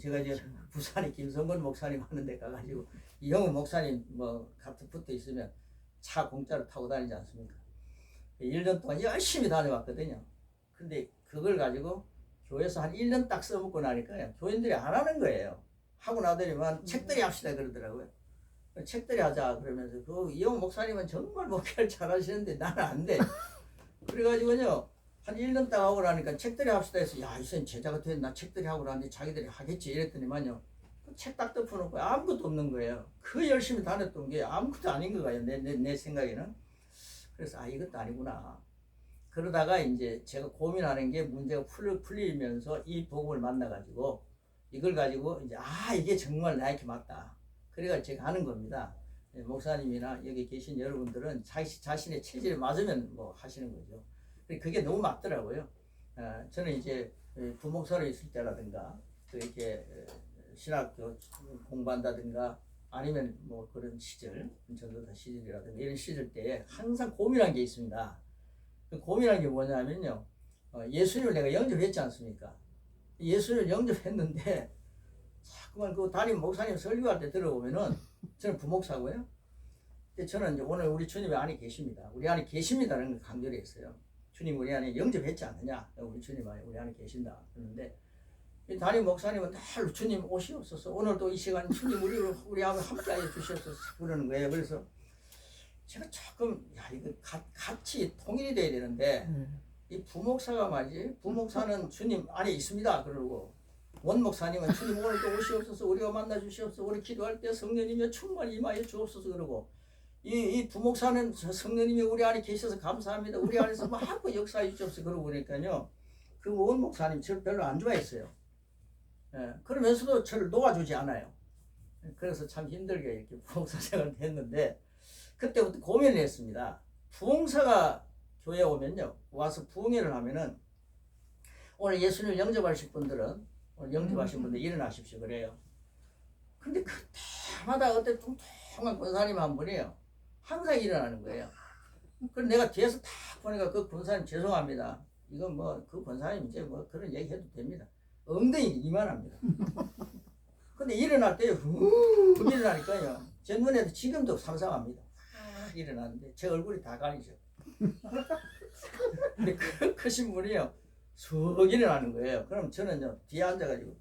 제가 이제 부산에 김성근 목사님 하는 데 가가지고 이형우 목사님 뭐 같은 붙어 있으면 차 공짜로 타고 다니지 않습니까? 1년 동안 열심히 다녀왔거든요. 근데 그걸 가지고 교회에서 한 1년 딱 써먹고 나니까요, 교인들이 안 하는 거예요. 하고 나더니만 책들이 합시다 그러더라고요. 책들이 하자 그러면서 그 이형 목사님은 정말 목회를 잘하시는데 나는 안 돼. 그래가지고요, 한 1년 딱 하고 나니까 책들이 합시다 해서 이선 제자가 돼, 나 책들이 하고 나는데 자기들이 하겠지 이랬더니만요, 책 딱 덮어놓고 아무것도 없는 거예요. 그 열심히 다녔던 게 아무것도 아닌 거예요. 내 생각에는. 그래서 이것도 아니구나. 그러다가 이제 제가 고민하는 게 문제가 풀리면서 이 복음을 만나가지고 이걸 가지고 이제 이게 정말 나에게 맞다. 그래가 제가 하는 겁니다. 목사님이나 여기 계신 여러분들은 자신의 체질에 맞으면 뭐 하시는 거죠. 그게 너무 맞더라고요. 저는 이제 부목사로 있을 때라든가 또 이렇게 신학 공부한다든가 아니면 뭐 그런 시절, 전도사 시절이라든가 이런 시절 때에 항상 고민한 게 있습니다. 그 고민한 게 뭐냐면요, 예수님을 내가 영접했지 않습니까? 예수님을 영접했는데 자꾸만 그 담임 목사님 설교할 때 들어보면은, 저는 부목사고요. 근데 저는 이제 오늘 우리 주님이 안에 계십니다. 우리 안에 계십니다라는 걸 강조를 했어요. 주님 우리 안에 영접했지 않느냐? 우리 주님 안에 우리 안에 계신다. 그런데 이 담임 목사님은 늘 주님 오시옵소서. 오늘도 이 시간 주님 우리하고 함께하여 주시옵소서 그러는 거예요. 그래서 제가 조금 이거 같이 통일이 돼야 되는데 이 부목사가 말이지, 부목사는 주님 안에 있습니다 그러고, 원 목사님은 주님 오늘도 오시옵소서, 우리가 만나 주시옵소서, 우리 기도할 때 성령님이 충만히 임하여 주옵소서 그러고, 이 부목사는 성령님이 우리 안에 계셔서 감사합니다, 우리 안에서 막 역사해 주옵소서 그러고, 그러니까요 그 원 목사님 저를 별로 안 좋아했어요. 예, 그러면서도 저를 놓아주지 않아요. 그래서 참 힘들게 이렇게 부흥사 생활을 했는데 그때부터 고민을 했습니다. 부흥사가 교회에 오면요, 와서 부흥회를 하면은 오늘 예수님을 영접하실 분들은 오늘 영접하신 분들 일어나십시오 그래요. 근데 그때마다 어때 뚱뚱한 권사님 한 분이에요. 항상 일어나는 거예요. 그래서 내가 뒤에서 딱 보니까 그 권사님 죄송합니다. 이건 뭐 그 권사님 이제 뭐 그런 얘기 해도 됩니다. 엉덩이 이만합니다. 근데 일어날 때 일어나니까요. 제 눈에도 지금도 상상합니다. 일어나는데 제 얼굴이 다 가리죠. 근데 그 크신 분이요. 쑥 일어나는 거예요. 그럼 저는요 뒤에 앉아가지고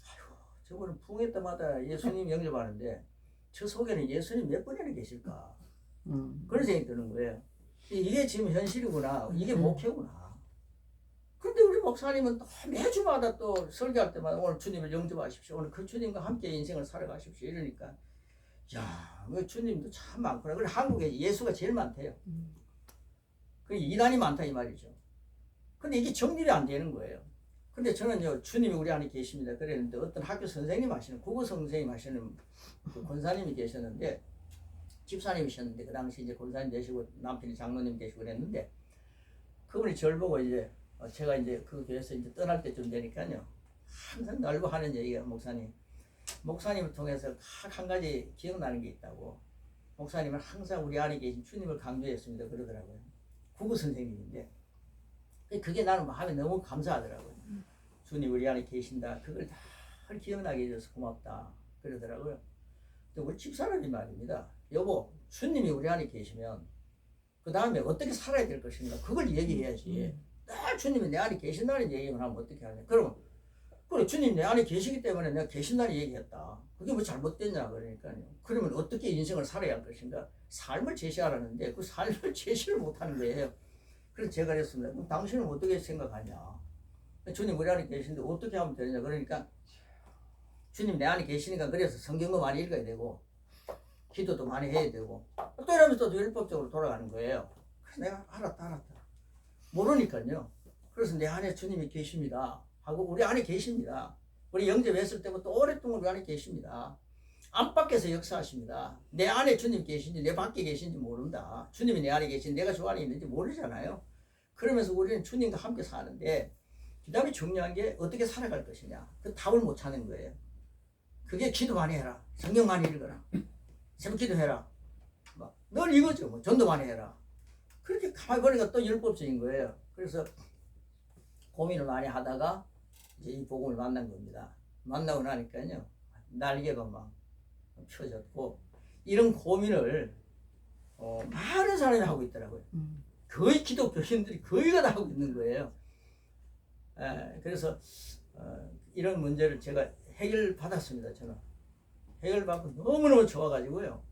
아이고 저분은 부흥회 때마다 예수님 영접하는데 저 속에는 예수님 몇 번이나 계실까 그런 생각이 드는 거예요. 이게 지금 현실이구나. 이게 목표구나. 근데 우리 목사님은 또 매주마다 또 설교할 때마다 오늘 주님을 영접하십시오. 오늘 그 주님과 함께 인생을 살아가십시오. 이러니까 야, 주님도 참 많구나. 그래 한국에 예수가 제일 많대요. 그 이단이 많다 이 말이죠. 근데 이게 정립이 안 되는 거예요. 근데 저는요 주님이 우리 안에 계십니다 그랬는데 어떤 학교 선생님 하시는 국어 선생님 하시는 그 권사님이 계셨는데 집사님이셨는데 그 당시 이제 권사님 되시고 남편이 장로님 되시고 그랬는데 그분이 저를 보고 이제 제가 이제 그 교회에서 이제 떠날 때쯤 되니까요 항상 날고 하는 얘기가 목사님을 통해서 한 가지 기억나는 게 있다고. 목사님은 항상 우리 안에 계신 주님을 강조했습니다 그러더라고요. 국어 선생님인데 그게 나는 마음에 너무 감사하더라고요. 주님 우리 안에 계신다. 그걸 다 기억나게 해줘서 고맙다 그러더라고요. 근데 우리 집사람이 말입니다. 여보, 주님이 우리 안에 계시면 그 다음에 어떻게 살아야 될 것인가 그걸 얘기해야지. 늘 주님이 내 안에 계신다는 얘기만 하면 어떻게 하냐. 그러면 그래 주님 내 안에 계시기 때문에 내가 계신다는 얘기했다. 그게 뭐 잘못됐냐 그러니까요. 그러면 어떻게 인생을 살아야 할 것인가. 삶을 제시하라는데 그 삶을 제시를 못하는 거예요. 그래서 제가 그랬습니다. 그럼 당신은 어떻게 생각하냐. 주님 우리 안에 계신데 어떻게 하면 되느냐. 그러니까 주님 내 안에 계시니까 그래서 성경도 많이 읽어야 되고 기도도 많이 해야 되고 또 이러면서 또 율법적으로 돌아가는 거예요. 그래서 내가 알았다. 모르니까요. 그래서 내 안에 주님이 계십니다 하고 우리 안에 계십니다. 우리 영접했을 때부터 오랫동안 우리 안에 계십니다. 안팎에서 역사하십니다. 내 안에 주님 계신지 내 밖에 계신지 모른다. 주님이 내 안에 계신지 내가 주 안에 있는지 모르잖아요. 그러면서 우리는 주님과 함께 사는데 그 다음에 중요한 게 어떻게 살아갈 것이냐. 그 답을 못 찾는 거예요. 그게 기도 많이 해라. 성경 많이 읽어라. 새벽 기도해라. 늘 이거죠. 뭐 전도 많이 해라. 그렇게 가만히 보니까 또 율법적인 거예요. 그래서 고민을 많이 하다가 이제 이 복음을 만난 겁니다. 만나고 나니까요. 날개가 막 펴졌고 이런 고민을 많은 사람이 하고 있더라고요. 거의 기독교인들이 거의가 다 하고 있는 거예요. 그래서 이런 문제를 제가 해결받았습니다. 저는 해결받고 너무너무 좋아가지고요.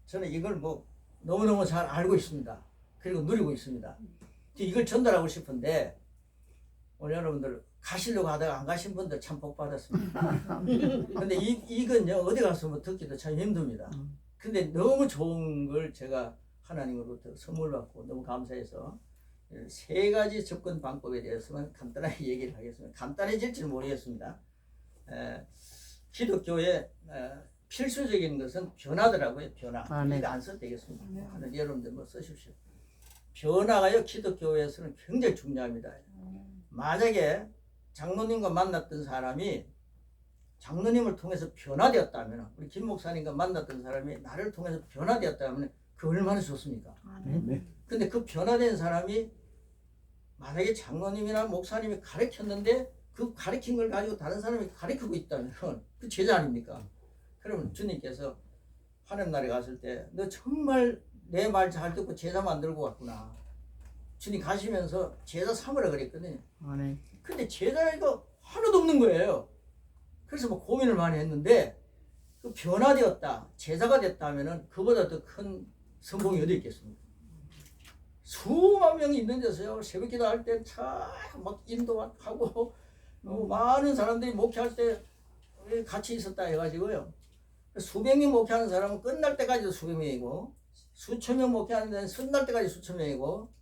저는 이걸 뭐 너무너무 잘 알고 있습니다. 그리고 누리고 있습니다. 이걸 전달하고 싶은데 오늘 여러분들 가시려고 하다가 안 가신 분들 참 복 받았습니다. 근데 이건요 어디 가서 뭐 듣기도 참 힘듭니다. 근데 너무 좋은 걸 제가 하나님으로부터 선물 받고 너무 감사해서 3가지 접근 방법에 대해서만 간단하게 얘기를 하겠습니다. 간단해질지 모르겠습니다. 기독교의 필수적인 것은 변화더라고요. 변화. 이거 안 써도 되겠습니다. 하는 여러분들 뭐 쓰십시오. 변화가요 기독교에서는 굉장히 중요합니다. 만약에 장로님과 만났던 사람이 장로님을 통해서 변화되었다면, 우리 김 목사님과 만났던 사람이 나를 통해서 변화되었다면 그 얼마나 좋습니까? 근데 그 변화된 사람이 만약에 장로님이나 목사님이 가르쳤는데 그 가르친 걸 가지고 다른 사람이 가르치고 있다면 그 제자 아닙니까? 그러면 주님께서 하늘나라에 갔을 때 너 정말 내 말 잘 듣고 제자 만들고 왔구나. 주님 가시면서 제자 삼으라 그랬거든요. 근데 제자가 하나도 없는 거예요. 그래서 뭐 고민을 많이 했는데 그 변화되었다, 제자가 됐다 하면은 그보다 더 큰 성공이 어디 있겠습니까? 수만 명이 있는 데서요 새벽 기도할 때 참 막 인도하고 많은 사람들이 목회할 때 같이 있었다 해가지고요 수백 명 목회하는 사람은 끝날 때까지도 수백 명이고 수천 명 목회하는 데는 끝날 때까지 수천 명이고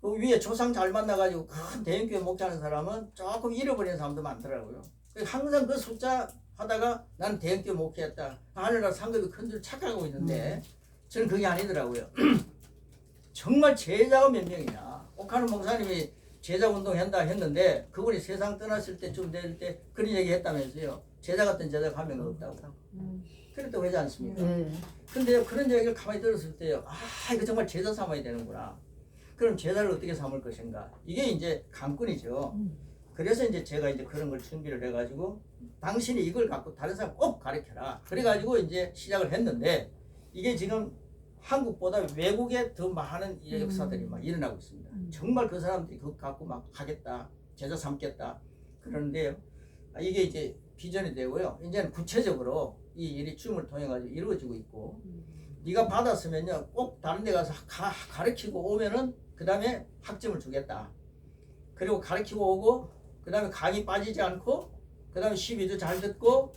그 위에 조상 잘 만나가지고 큰 대형교회 목자하는 사람은 조금 잃어버리는 사람도 많더라고요. 항상 그 숫자 하다가 나는 대형교회 목회했다. 하늘나라 상급이 큰 줄 착각하고 있는데 저는 그게 아니더라고요. 정말 제자가 몇 명이냐. 옥하는 목사님이 제자운동 한다 했는데 그분이 세상 떠났을 때쯤 될 때 그런 얘기 했다면서요. 제자 같은 제자가 한 명도 없다고. 그랬다고 하지 않습니까? 근데 그런 얘기를 가만히 들었을 때요. 아, 이거 정말 제자 삼아야 되는구나. 그럼 제자를 어떻게 삼을 것인가? 이게 이제 관건이죠. 그래서 이제 제가 이제 그런 걸 준비를 해가지고 당신이 이걸 갖고 다른 사람 꼭 가르쳐라. 그래가지고 이제 시작을 했는데 이게 지금 한국보다 외국에 더 많은 역사들이 막 일어나고 있습니다. 정말 그 사람들이 그거 갖고 막 하겠다, 제자 삼겠다 그러는데요. 이게 이제 비전이 되고요. 이제는 구체적으로 이 일이 춤을 통해 가지고 이루어지고 있고, 네가 받았으면요 꼭 다른 데 가서 가르치고 오면은 그 다음에 학점을 주겠다. 그리고 가르치고 오고 그 다음에 강의 빠지지 않고 그 다음에 12주 잘 듣고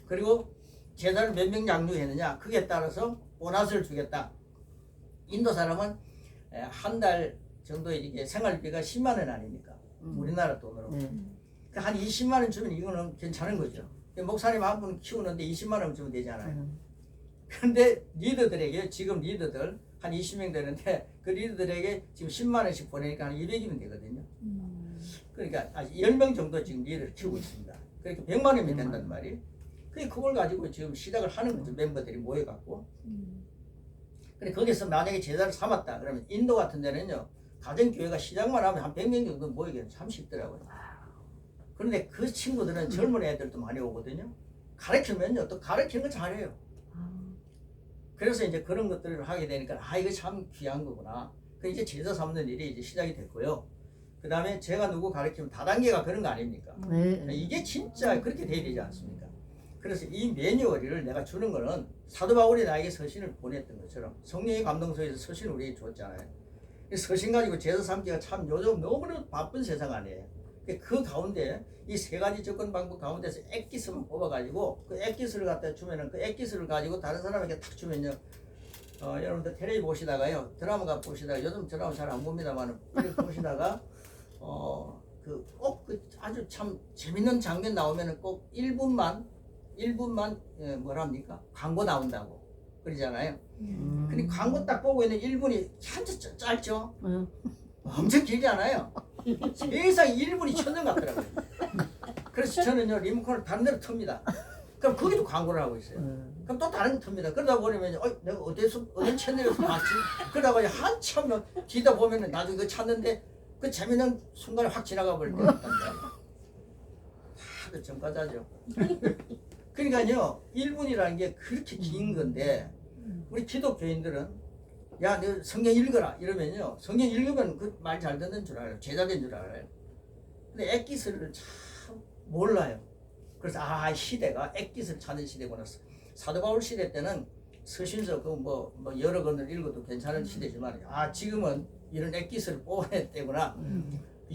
그리고 제자를 몇 명 양육했느냐 그게 따라서 보너스를 주겠다. 인도 사람은 한 달 정도 이게 생활비가 10만 원 아닙니까? 우리나라 돈으로. 한 20만 원 주면 이거는 괜찮은 거죠. 목사님 한 분 키우는데 20만 원 주면 되잖아요. 그런데 리더들에게 지금 리더들 한 20명 되는데 그 리더들에게 지금 10만 원씩 보내니까 한 200이면 되거든요. 그러니까 10명 정도 지금 리더를 키우고 있습니다. 그러니까 100만 원이면 된단 말이에요. 그걸 가지고 지금 시작을 하는 거죠. 멤버들이 모여갖고. 근데 거기서 만약에 제자를 삼았다 그러면 인도 같은 데는요 가정교회가 시작만 하면 한 100명 정도 모이게 참 쉽더라고요. 그런데 그 친구들은 젊은 애들도 많이 오거든요. 가르치면요 또 가르치는 거 잘해요. 그래서 이제 그런 것들을 하게 되니까 이거 참 귀한 거구나. 그 이제 제자 삼는 일이 이제 시작이 됐고요. 그 다음에 제가 누구 가르치면 다단계가 그런 거 아닙니까? 이게 진짜 그렇게 돼야 되지 않습니까? 그래서 이 매뉴얼을 내가 주는 거는 사도 바울이 나에게 서신을 보냈던 것처럼 성령의 감동 속에서 서신을 우리에게 줬잖아요. 서신 가지고 제자 삼기가 참 요즘 너무나 바쁜 세상 아니에요. 그 가운데 이 세 가지 접근 방법 가운데서 액기스만 뽑아가지고 그 액기스를 갖다 주면은 그 액기스를 가지고 다른 사람에게 탁 주면요. 여러분들 텔레비 보시다가요 드라마 보시다가 요즘 드라마 잘 안 봅니다만 보시다가 꼭 아주 참 재밌는 장면 나오면은 꼭 1분만 뭐랍니까? 광고 나온다고 그러잖아요. 근데 광고 딱 보고 있는 1분이 한참 짧죠? 엄청 길지 않아요? 세상 1분이 천년 같더라고요. 그래서 저는요 리모컨을 다른 데로 틉니다. 그럼 거기도 광고를 하고 있어요. 그럼 또 다른 데 틉니다. 그러다 보면 내가 어디 채널에서 봤지? 그러다가 한참 뒤다 보면 나중에 그거 찾는데 그 재밌는 순간에 확 지나가 버릴 때가 있단 말이에요. 다그 전과자죠. 그러니까요 1분이라는 게 그렇게 긴 건데 우리 기독교인들은 야 너 성경 읽어라 이러면요 성경 읽으면 그 말 잘 듣는 줄 알아요. 제자된 줄 알아요. 근데 액기스를 참 몰라요. 그래서 시대가 액기스를 찾는 시대구나. 사도 바울 시대 때는 서신서 뭐 여러 권을 읽어도 괜찮은 시대지만 지금은 이런 액기스를 뽑아낼 때구나.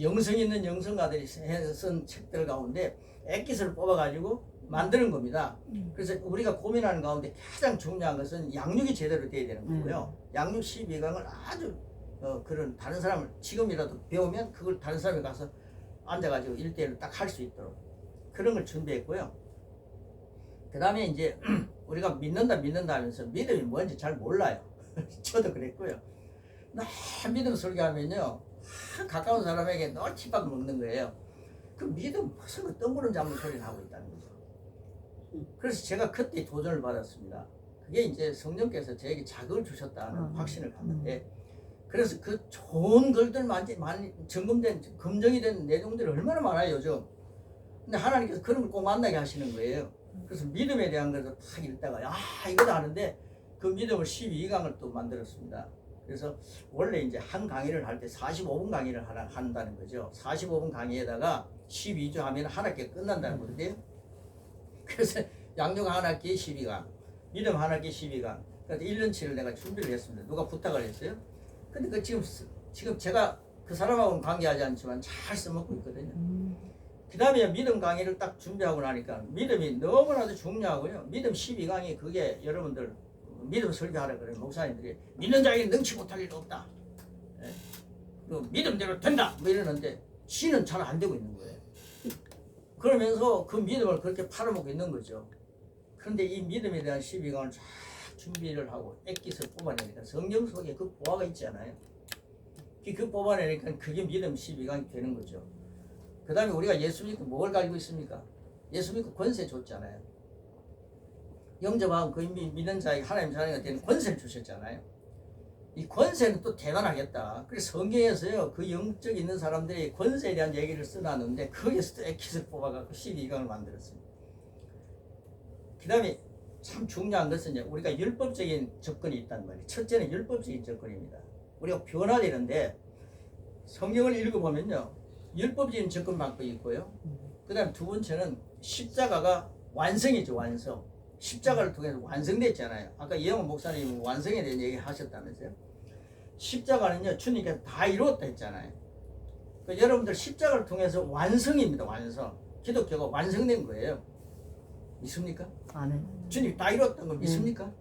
영성 있는 영성가들이 쓴 책들 가운데 액기스를 뽑아가지고 만드는 겁니다. 그래서 우리가 고민하는 가운데 가장 중요한 것은 양육이 제대로 돼야 되는 거고요. 양육 12강을 아주 그런 다른 사람을 지금이라도 배우면 그걸 다른 사람이 가서 앉아가지고 1대1로 딱 할 수 있도록 그런 걸 준비했고요. 그 다음에 이제 우리가 믿는다 하면서 믿음이 뭔지 잘 몰라요. 저도 그랬고요. 나 믿음 설교하면요 가까운 사람에게 늘 핍박 먹는 거예요. 그 믿음 무슨 그 뜬구름 잡는 소리를 하고 있다는 거죠. 그래서 제가 그때 도전을 받았습니다. 그게 이제 성령께서 저에게 자극을 주셨다는 확신을 갖는데, 그래서 그 좋은 글들 많이 점검된 검증이 된 내용들이 얼마나 많아요 요즘. 근데 하나님께서 그런 걸 꼭 만나게 하시는 거예요. 그래서 믿음에 대한 것을 딱 읽다가 이거도 아는데 그 믿음을 12강을 또 만들었습니다. 그래서 원래 이제 한 강의를 할 때 45분 강의를 한다는 거죠. 45분 강의에다가 12주 하면 한 학기 끝난다는 건데요. 그래서 양육 한 학기에 12강, 믿음 한 학기에 12강. 그래서 1년치를 내가 준비를 했습니다. 누가 부탁을 했어요. 근데 그 지금 제가 그 사람하고는 관계하지 않지만 잘 써먹고 있거든요. 그 다음에 믿음 강의를 딱 준비하고 나니까 믿음이 너무나도 중요하고요. 믿음 12강이 그게 여러분들 믿음 설교하라 그래요. 목사님들이 믿는 자에게 능치 못할 일도 없다. 예? 그 믿음대로 된다 뭐 이러는데 지는 잘 안 되고 있는 거예요. 그러면서 그 믿음을 그렇게 팔아먹고 있는 거죠. 그런데 이 믿음에 대한 12강을 쫙 준비를 하고 액기스 뽑아내니까 성경 속에 그 보화가 있지 않아요. 그 뽑아내니까 그게 믿음 12강이 되는 거죠. 그 다음에 우리가 예수 믿고 뭘 가지고 있습니까? 예수 믿고 권세 줬잖아요. 영접하고 그 믿는 자에게 하나님 자녀가 되는 권세를 주셨잖아요. 이 권세는 또 대단하겠다. 그래서 성경에서요 그 영적 있는 사람들이 권세에 대한 얘기를 써놨는데 거기에서 또 액기스 뽑아갖고 12강을 만들었습니다. 그 다음에 참 중요한 것은 이제 우리가 율법적인 접근이 있단 말이에요. 첫째는 율법적인 접근입니다. 우리가 변화되는데 성경을 읽어보면요 율법적인 접근 방법이 있고요. 그 다음에 두 번째는 십자가가 완성이죠. 완성. 십자가를 통해서 완성됐잖아요. 아까 이영훈 목사님 완성에 대한 얘기 하셨다면서요. 십자가는요 주님께서 다 이루었다 했잖아요. 그러니까 여러분들 십자가를 통해서 완성입니다. 완성. 기독교가 완성된 거예요. 믿습니까? 아멘. 주님이 다 이뤘던 거 믿습니까?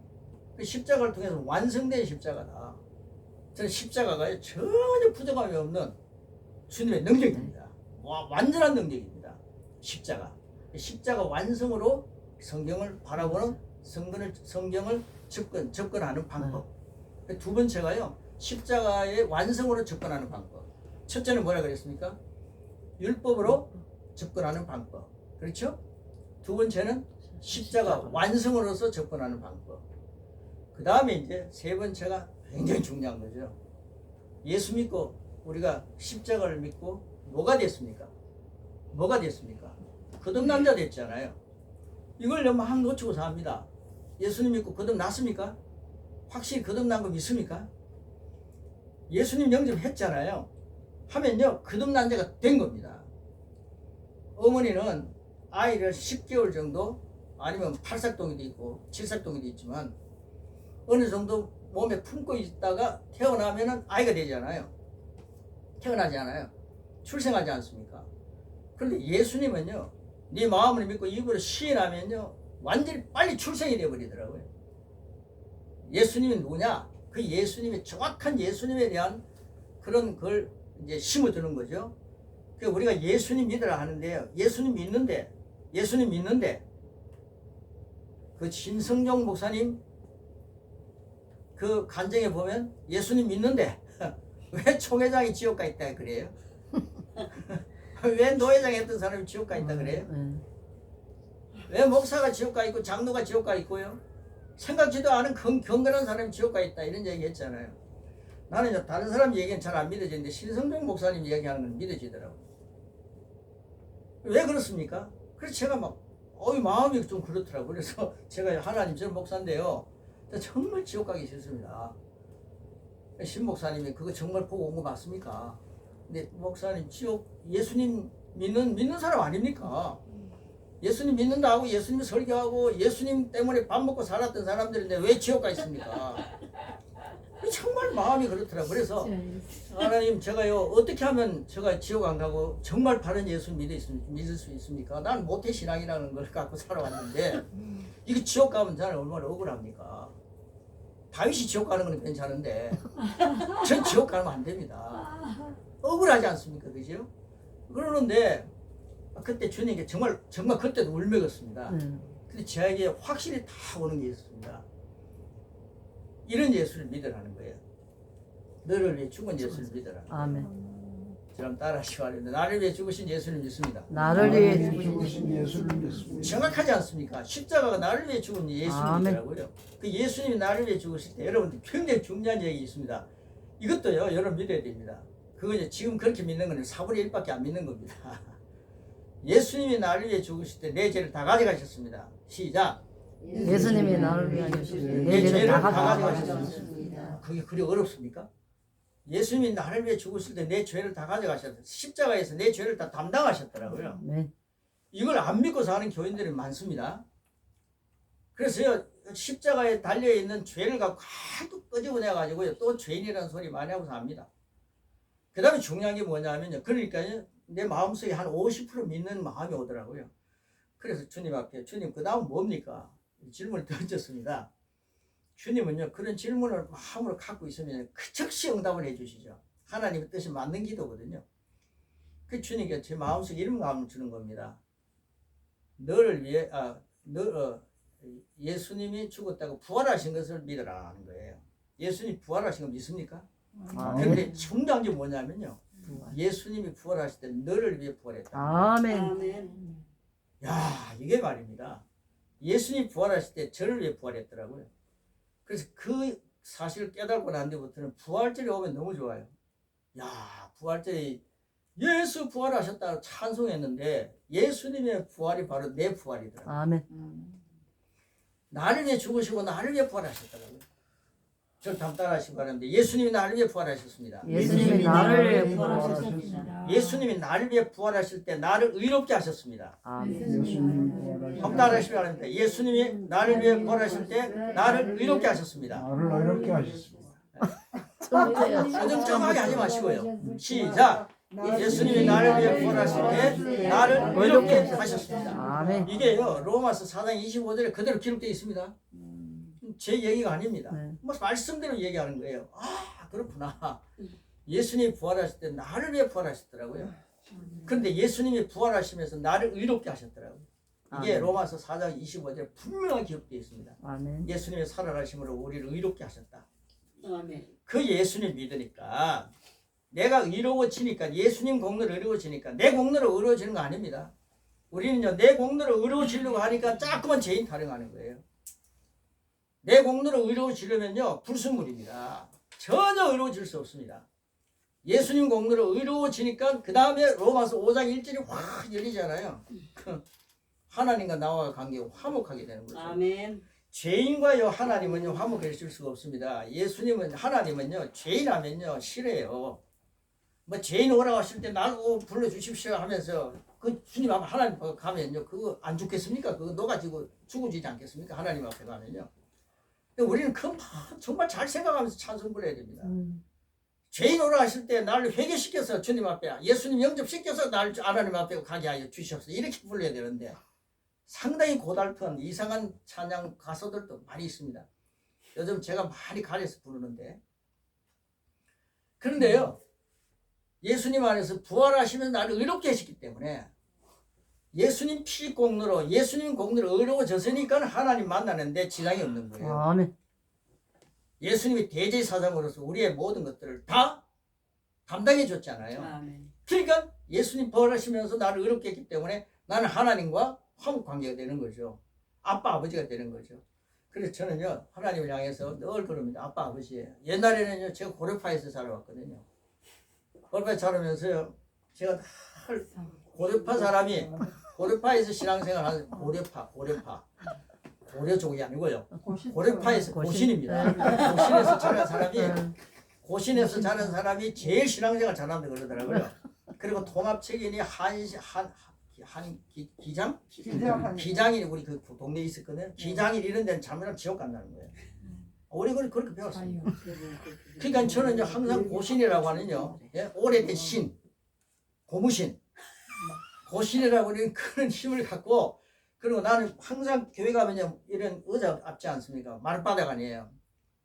그 십자가를 통해서 완성된 십자가다. 저는 십자가가 전혀 부족함이 없는 주님의 능력입니다. 완전한 능력입니다. 십자가. 십자가 완성으로 성경을 바라보는 성경을 접근하는 방법. 두 번째가요. 십자가의 완성으로 접근하는 방법. 첫째는 뭐라 그랬습니까? 율법으로 접근하는 방법. 그렇죠? 두 번째는 십자가 완성으로서 접근하는 방법. 그 다음에 이제 세 번째가 굉장히 중요한 거죠. 예수 믿고 우리가 십자가를 믿고 뭐가 됐습니까? 뭐가 됐습니까? 거듭남자 됐잖아요. 이걸 너무 한 놓치고 삽니다. 예수님 믿고 거듭났습니까? 확실히 거듭난 거 믿습니까? 예수님 영접했잖아요. 하면요 거듭난 자가 된 겁니다. 어머니는 아이를 10개월 정도 아니면 8살동이도 있고 7살동이도 있지만 어느 정도 몸에 품고 있다가 태어나면은 아이가 되잖아요. 태어나지 않아요. 출생하지 않습니까? 그런데 예수님은요 네 마음을 믿고 입으로 시인하면요 완전히 빨리 출생이 되어버리더라고요. 예수님이 누구냐? 그 예수님의 정확한 예수님에 대한 그런 걸 이제 심어주는 거죠. 그 우리가 예수님 믿으라 하는데요. 예수님 믿는데 그 신성종 목사님 그 간증에 보면 예수님 믿는데 왜 총회장이 지옥 가 있다 그래요? 왜 노회장 했던 사람이 지옥 가 있다 그래요? 왜 목사가 지옥 가 있고 장로가 지옥 가 있고요? 생각지도 않은 경건한 사람이 지옥 가 있다 이런 얘기 했잖아요. 나는 다른 사람 얘기는 잘 안 믿어지는데 신성종 목사님 얘기하는 건 믿어지더라고요. 왜 그렇습니까? 그래서 제가 막 마음이 좀 그렇더라고요. 그래서 제가 하나님 저는 목사인데요. 정말 지옥 가기 싫습니다. 신 목사님이 그거 정말 보고 온 거 맞습니까? 근데 목사님 지옥 예수님 믿는 사람 아닙니까? 예수님 믿는다고 예수님 설교하고 예수님 때문에 밥 먹고 살았던 사람들인데 왜 지옥 가 있습니까? 정말 마음이 그렇더라고요. 그래서 하나님 제가요 어떻게 하면 제가 지옥 안 가고 정말 바른 예수 믿을 수 있습니까? 난 모태신앙이라는 걸 갖고 살아왔는데 이거 지옥 가면 저는 얼마나 억울합니까? 다윗이 지옥 가는 건 괜찮은데 전 지옥 가면 안 됩니다. 억울하지 않습니까? 그죠? 그러는데 그때 주님께 정말 그때도 울먹였습니다. 근데 저에게 확실히 다 오는 게 있습니다. 이런 예수를 믿으라는 거예요. 너를 위해 죽은 예수를 믿으라. 아멘. 저랑 따라하시기 바랍니다. 나를 위해 죽으신 예수를 믿습니다. 나를 위해 죽으신 예수를 믿습니다. 정확하지 않습니까? 십자가가 나를 위해 죽은 예수님이더라고요. 그 예수님이 나를 위해 죽으실 때 여러분들 굉장히 중요한 얘기 있습니다. 이것도요 여러분 믿어야 됩니다. 그거 이제 지금 그렇게 믿는 건 4분의 1밖에 안 믿는 겁니다. 예수님이 나를 위해 죽으실 때 내 죄를 다 가져가셨습니다. 시작. 예수님이 나를 위하여 주신 내 죄를 다 가져가셨습니다. 가져가셨습니다. 그게 그리 어렵습니까? 예수님이 나를 위해 죽으실 때 내 죄를 다 가져가셨어요. 십자가에서 내 죄를 다 담당하셨더라고요. 네. 이걸 안 믿고 사는 교인들이 많습니다. 그래서요 십자가에 달려있는 죄를 갖고 하도 끄집어내가지고요 또 죄인이라는 소리 많이 하고 삽니다. 그 다음에 중요한 게 뭐냐면요 그러니까요 내 마음속에 한 50% 믿는 마음이 오더라고요. 그래서 주님 앞에 주님 그 다음 뭡니까? 질문을 던졌습니다. 주님은요 그런 질문을 마음으로 갖고 있으면 그 즉시 응답을 해주시죠. 하나님의 뜻이 맞는 기도거든요. 그 주님께 제 마음속에 이런 마음을 주는 겁니다. 너를 위해 예수님이 죽었다고 부활하신 것을 믿으라 하는 거예요. 예수님 부활하신 거 믿습니까? 그런데 중요한 게 뭐냐면요. 예수님이 부활하실 때 너를 위해 부활했다. 아멘. 야, 이게 말입니다. 예수님 부활하실 때 저를 위해 부활했더라고요. 그래서 그 사실을 깨닫고 난 뒤부터는 부활절이 오면 너무 좋아요. 야, 부활절이 예수 부활하셨다고 찬송했는데 예수님의 부활이 바로 내 부활이더라고요. 아멘. 나를 위해 죽으시고 나를 위해 부활하셨더라고요. 저를 담당하시기 바랍니다. 예수님이 나를 위해 부활하셨습니다. 예수님이 나를 위해 부활하셨습니다. 예수님이 나를 위해 부활하실 때 나를 의롭게 하셨습니다. 아멘. 담당하시기 바랍니다. 예수님이 나를 위해 부활하실 때 나를 의롭게 하셨습니다. 나를 어렵게 하셨습니다. 어정쩡하게 하지 마시고요. 시작. 예수님이 나를 위해 부활하실 때 나를 의롭게 하셨습니다. 아멘. 이게요 로마서 4장 25절에 그대로 기록되어 있습니다. 제 얘기가 아닙니다. 네. 뭐 말씀대로 얘기하는 거예요. 아, 그렇구나. 예수님이 부활하실 때 나를 위해 부활하셨더라고요. 그런데 예수님이 부활하시면서 나를 의롭게 하셨더라고요. 이게 아멘. 로마서 4장 25절에 분명하게 기록되어 있습니다. 아멘. 예수님의 살아나심으로 우리를 의롭게 하셨다. 아멘. 그 예수님 믿으니까 내가 의로워지니까 예수님 공로로 의로워지니까 내 공로로 의로워지는 거 아닙니다. 우리는요 내 공로로 의로워지려고 하니까 자꾸만 죄인 타령하는 거예요. 내 공로로 의로워지려면요 불순물입니다. 전혀 의로워질 수 없습니다. 예수님 공로로 의로워지니까 그 다음에 로마서 5장 1절이 확 열리잖아요. 하나님과 나와 관계가 화목하게 되는 거죠. 아멘. 죄인과요 하나님은요 화목해질 수가 없습니다. 예수님은 하나님은요 죄인하면요 싫어요. 뭐 죄인 오라고 하실 때 나를 불러주십시오 하면서 그 주님 앞에 하나님 앞에 가면요 그거 안 죽겠습니까? 그거 녹아지고 죽어지지 않겠습니까? 하나님 앞에 가면요. 근데 우리는 그 정말 잘 생각하면서 찬송 불러야 됩니다. 죄인 오라 하실 때 나를 회개시켜서 주님 앞에 예수님 영접시켜서 나를 하나님 앞에 가게 하여 주시옵소서 이렇게 불러야 되는데 상당히 고달픈 이상한 찬양 가수들도 많이 있습니다. 요즘 제가 많이 가려서 부르는데 그런데요 예수님 안에서 부활하시면서 나를 의롭게 하셨기 때문에 예수님 피 공로로 예수님 공로로 의로워졌으니까 하나님 만나는데 지장이 없는 거예요. 아멘. 예수님이 대제사장으로서 우리의 모든 것들을 다 담당해 줬잖아요. 아멘. 그러니까 예수님 부활하시면서 나를 의롭게 했기 때문에 나는 하나님과 화목 관계가 되는 거죠. 아빠 아버지가 되는 거죠. 그래서 저는요 하나님을 향해서 늘 그럽니다. 아빠 아버지예요. 옛날에는요 제가 고려파에서 살아왔거든요. 고려파에 살면서요 제가 늘 고려파 사람이 고려파에서 신앙생활 하는 고려족이 아니고요. 고려파에서 고신입니다. 고신에서 자란 사람이 고신에서 자란 사람이 제일 신앙생활 잘한다 그러더라고요. 그리고 통합책임이 기장이 우리 그 동네에 있었거든요. 기장이 이런 데는 잘못하면 지옥 간다는 거예요. 우리 그렇게 배웠습니다. 그러니까 저는 이제 항상 고신이라고 하는요, 예? 오래된 신, 고무신, 고신이라고 하는 그런 힘을 갖고, 그리고 나는 항상 교회 가면요, 이런 의자 앞지 않습니까? 마룻바닥 아니에요.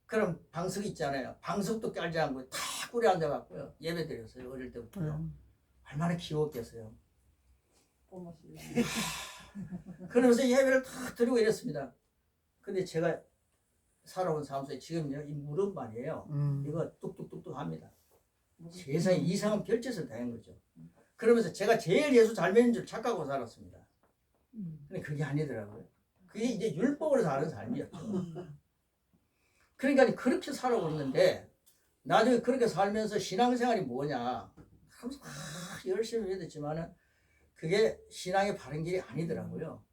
그럼 방석 있잖아요. 방석도 깔지 않고 다 꿀에 앉아갖고요, 예배 드렸어요. 어릴 때부터요. 얼마나 귀여웠겠어요. 그러면서 예배를 다 드리고 이랬습니다. 근데 제가 살아온 삶 속에 지금요 이 무릎 말이에요. 이거 뚝뚝뚝뚝 합니다. 세상에 이상한 별짓을 다 한 거죠. 그러면서 제가 제일 예수 잘 믿는 줄 착각하고 살았습니다. 근데 그게 아니더라고요. 그게 이제 율법으로 사는 삶이었죠. 그러니까 그렇게 살아오고 있는데 나중에 그렇게 살면서 신앙생활이 뭐냐 하면서 열심히 믿었지만은 그게 신앙의 바른 길이 아니더라고요.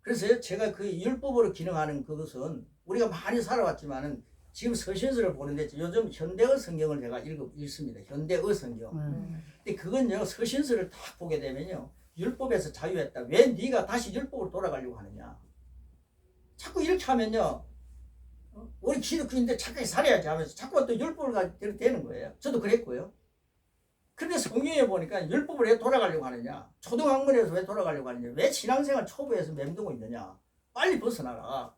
그래서 제가 그 율법으로 기능하는 그것은 우리가 많이 살아왔지만은 지금 서신서를 보는데 요즘 현대어 성경을 제가 읽습니다. 현대어 성경. 근데 그건요 서신서를 딱 보게 되면요 율법에서 자유했다. 왜 네가 다시 율법으로 돌아가려고 하느냐. 자꾸 이렇게 하면요 우리 기독교인데 착하게 살아야지 하면서 자꾸 또 율법을 가지고 되는 거예요. 저도 그랬고요. 근데 성경에 보니까 율법을 왜 돌아가려고 하느냐. 초등학문에서 왜 돌아가려고 하느냐. 왜 신앙생활 초보에서 맴돌고 있느냐. 빨리 벗어나라.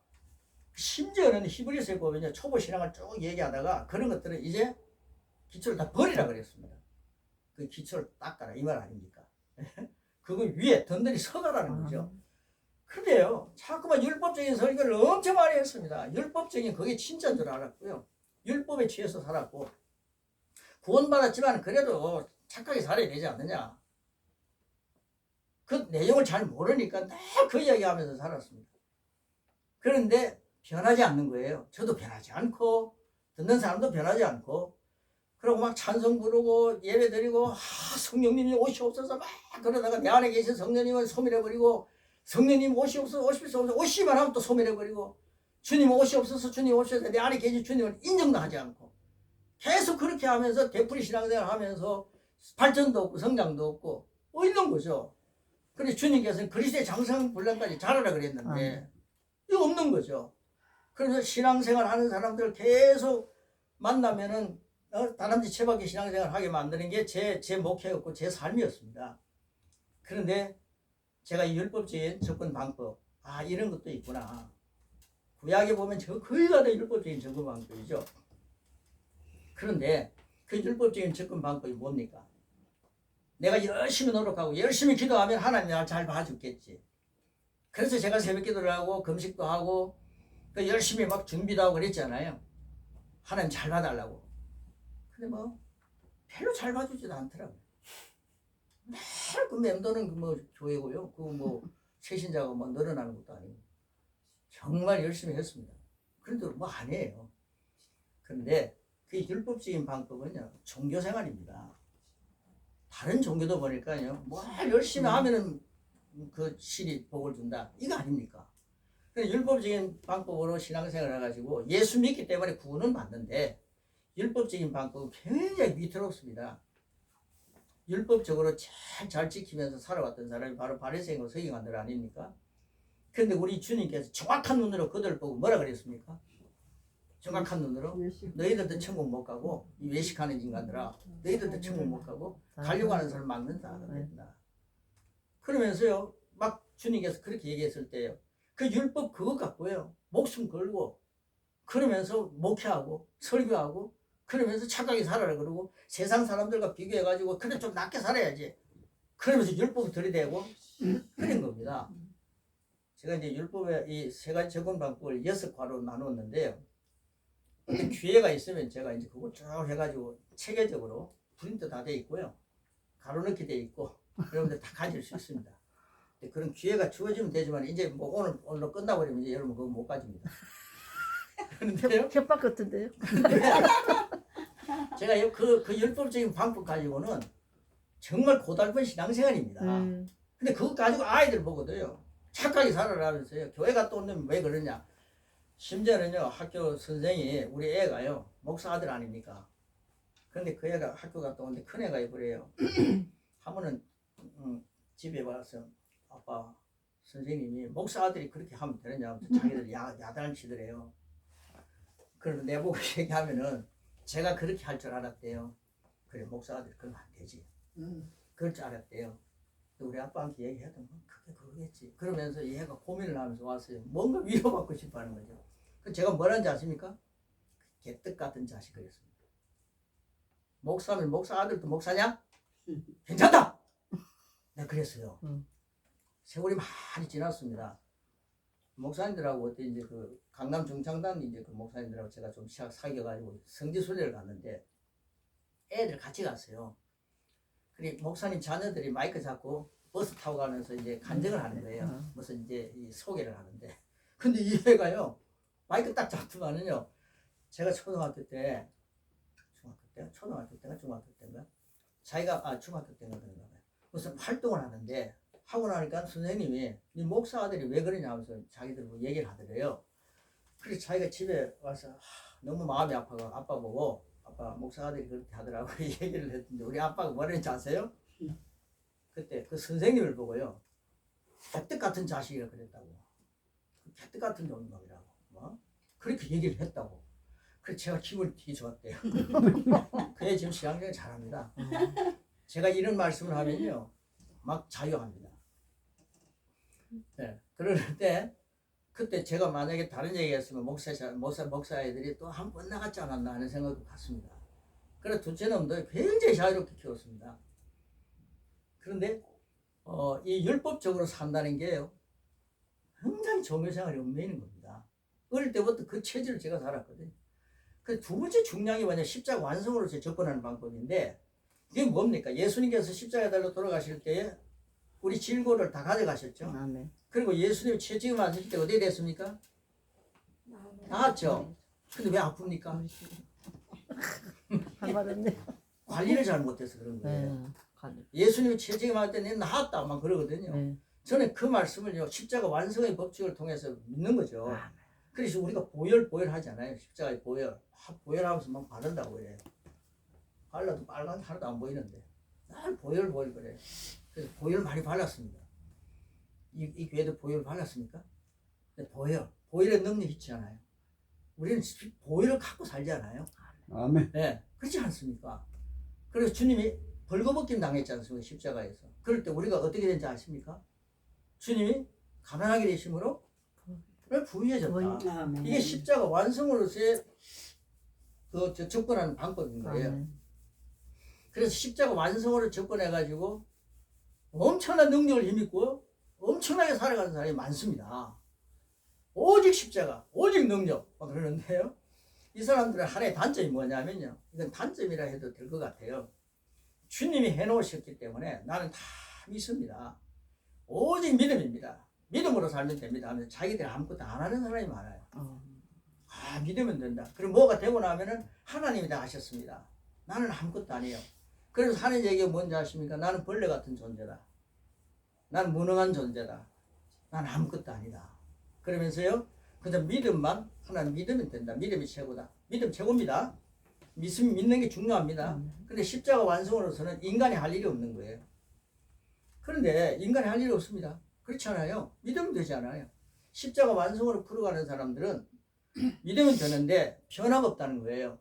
심지어는 히브리서에 보면 초보 신앙을 쭉 얘기하다가 그런 것들은 이제 기초를 다 버리라 그랬습니다. 그 기초를 닦아라 이 말 아닙니까? 그거 위에 든든히 서가라는 거죠. 그런데요, 자꾸만 율법적인 설교를 엄청 많이 했습니다. 율법적인 그게 진짜인 줄 알았고요. 율법에 취해서 살았고, 구원받았지만 그래도 착하게 살아야 되지 않느냐. 그 내용을 잘 모르니까 다 그 이야기 하면서 살았습니다. 그런데 변하지 않는 거예요. 저도 변하지 않고, 듣는 사람도 변하지 않고, 그러고 막 찬송 부르고 예배 드리고 성령님이 오시옵소서 막 그러다가 내 안에 계신 성령님을 소멸해버리고 성령님 오시옵소서 오시옵소서 오시기만 하면 또 소멸해버리고 주님 오시옵소서 주님 오시옵소서 내 안에 계신 주님을 인정도 하지 않고 계속 그렇게 하면서 되풀이 신앙생활 하면서 발전도 없고 성장도 없고 있는 거죠. 그래서 주님께서는 그리스도의 장성분량까지 자라라 그랬는데 이거 없는 거죠. 그래서 신앙생활 하는 사람들 계속 만나면은 다람쥐 채박이 신앙생활 하게 만드는 게 제 목표였고 제 삶이었습니다. 그런데 제가 이 율법적인 접근 방법, 이런 것도 있구나. 구약에 보면 거의 다 율법적인 접근 방법이죠. 그런데 그 율법적인 접근 방법이 뭡니까? 내가 열심히 노력하고 열심히 기도하면 하나님 나를 잘 봐주겠지. 그래서 제가 새벽 기도를 하고 금식도 하고 열심히 막 준비도 하고 그랬잖아요. 하나님 잘 봐달라고. 근데 뭐 별로 잘 봐주지도 않더라고요. 매일 그 맴도는 뭐 교회고요. 그 뭐 새신자가 뭐 늘어나는 것도 아니고 정말 열심히 했습니다. 그런데 뭐 안 해요. 그런데 그 율법적인 방법은요 종교생활입니다. 다른 종교도 보니까요 뭐 열심히 하면은 그 신이 복을 준다 이거 아닙니까? 율법적인 방법으로 신앙생활을 해가지고 예수 믿기 때문에 구원은 받는데 율법적인 방법은 굉장히 위태롭습니다. 율법적으로 잘 지키면서 살아왔던 사람이 바로 바리새인과 서기관들 아닙니까? 그런데 우리 주님께서 정확한 눈으로 그들을 보고 뭐라 그랬습니까? 정확한 눈으로 너희들도 천국 못 가고 이 외식하는 인간들아 너희들도 천국 못 가고 가려고 하는 사람 막는다. 그러면서요 막 주님께서 그렇게 얘기했을 때요 그 율법 그것 갖고요 목숨 걸고 그러면서 목회하고 설교하고 그러면서 착하게 살아라 그러고 세상 사람들과 비교해가지고 그래 좀 낫게 살아야지 그러면서 율법을 들이대고 그런 겁니다. 제가 이제 율법의 이 세 가지 적용 방법을 6과로 나눴는데요. 기회가 있으면 제가 이제 그거 쭉 해가지고 체계적으로 프린트 다 돼 있고요. 가로넣기 돼 있고 여러분들 다 가질 수 있습니다. 그런 기회가 주어지면 되지만 이제 뭐 오늘 끝나버리면 이제 여러분 그거 못 가집니다. 그런데요. 협박 같은데요? 제가 그 율법적인 방법 가지고는 정말 고달픈 신앙생활입니다. 근데 그거 가지고 아이들 보거든요. 착하게 살아라면서요. 교회 갔다 오면 왜 그러냐. 심지어는요 학교 선생이 우리 애가요 목사 아들 아닙니까? 그런데 그 애가 학교 갔다 오는데 큰 애가 그래요. 한 번은 집에 와서 아빠 선생님이 목사 아들이 그렇게 하면 되느냐 자기들 야단을 치더래요. 그래서 내보고 얘기하면은 제가 그렇게 할 줄 알았대요. 그래 목사 아들 그러면 안 되지. 그럴 줄 알았대요. 우리 아빠한테 얘기하던 건 그게 그거겠지. 그러면서 얘가 고민을 하면서 왔어요. 뭔가 위로받고 싶어 하는 거죠. 그래서 제가 뭐라는지 아십니까? 개떡 같은 자식이었습니다. 목사면 목사 아들도 목사냐? 괜찮다! 내가 그랬어요. 세월이 많이 지났습니다. 목사님들하고 어때 이제 그 강남 중창단 이제 그 목사님들하고 제가 좀 사귀어가지고 성지순례를 갔는데 애들 같이 갔어요. 그리고 목사님 자녀들이 마이크 잡고 버스 타고 가면서 이제 간증을 하는 거예요. 무슨 이제 이 소개를 하는데. 근데 이 애가요, 마이크 딱 잡더만은요, 제가 초등학교 때인가? 자기가, 중학교 때인가 그런가 봐요. 무슨 활동을 하는데, 하고 나니까 선생님이, 네 목사 아들이 왜 그러냐 하면서 자기들 뭐 얘기를 하더래요. 그래서 자기가 집에 와서 너무 마음이 아파가 아빠 보고, 아빠 목사 아들이 그렇게 하더라고 얘기를 했는데 우리 아빠가 뭐랬는지 아세요? 그때 그 선생님을 보고요 개떡 같은 자식이라 그랬다고. 개떡 같은 놈이라고 뭐? 그렇게 얘기를 했다고. 그래서 제가 기분이 되게 좋았대요. 그애 지금 신앙생활 잘합니다. 제가 이런 말씀을 하면요 막 자유합니다. 네. 그러는데 그때 제가 만약에 다른 얘기했으면 목사 애들이 또 한 번 나갔지 않았나 하는 생각도 같습니다. 그래서 둘째 놈도 굉장히 자유롭게 키웠습니다. 그런데 이 율법적으로 산다는 게요, 굉장히 종교생활이 얽매이는 겁니다. 어릴 때부터 그 체질을 제가 살았거든요. 그 두 번째 중요한 게 뭐냐, 십자가 완성으로 접근하는 방법인데, 이게 뭡니까? 예수님께서 십자가에 달려 돌아가실 때에 우리 질고를 다 가져가셨죠. 아멘. 그리고 예수님이 채찍을 맞으실 때 어디 됐습니까? 나았죠. 근데 왜 아픕니까? 할 말 없네. 관리를 잘 못해서 그런 거예요. 네. 관리. 예수님이 채찍을 맞을 때 내가 나았다 막 그러거든요. 네. 저는 그 말씀을요, 십자가 완성의 법칙을 통해서 믿는 거죠. 그래서 우리가 보혈 하잖아요. 십자가의 보혈. 보혈하면서 막 바른다고 그래요. 발라도 빨간 하나도 안 보이는데 날 보혈 그래. 그래서 보혈 많이 발랐습니다. 이 교회도 보혈 발랐습니까? 근데 보혈의 능력이 있지 않아요. 우리는 보혈을 갖고 살지 않아요. 아멘. 네, 그렇지 않습니까? 그래서 주님이 벌거벗김 당했지 않습니까? 십자가에서. 그럴 때 우리가 어떻게 된지 아십니까? 주님이 가난하게 되심으로 부유해졌다. 아멘. 이게 십자가 완성으로서의 접근하는 방법인 거예요. 아멘. 그래서 십자가 완성으로 접근해가지고 엄청난 능력을 힘입고 엄청나게 살아가는 사람이 많습니다. 오직 십자가, 오직 능력 막 그러는데요. 이 사람들의 하나의 단점이 뭐냐면요, 이건 단점이라 해도 될 것 같아요. 주님이 해놓으셨기 때문에 나는 다 믿습니다. 오직 믿음입니다. 믿음으로 살면 됩니다 하면서 자기들이 아무것도 안 하는 사람이 많아요. 믿으면 된다. 그리고 뭐가 되고 나면은 하나님이 다 하셨습니다. 나는 아무것도 아니에요. 그래서 하는 얘기가 뭔지 아십니까? 나는 벌레 같은 존재다. 나는 무능한 존재다. 나는 아무것도 아니다. 그러면서요, 그냥 믿음만, 하나님 믿으면 된다. 믿음이 최고다. 믿음 최고입니다. 믿는 게 중요합니다. 근데 십자가 완성으로서는 인간이 할 일이 없는 거예요. 그런데 인간이 할 일이 없습니다. 그렇지 않아요? 믿으면 되지 않아요? 십자가 완성으로 풀어가는 사람들은 믿으면 되는데 변화가 없다는 거예요.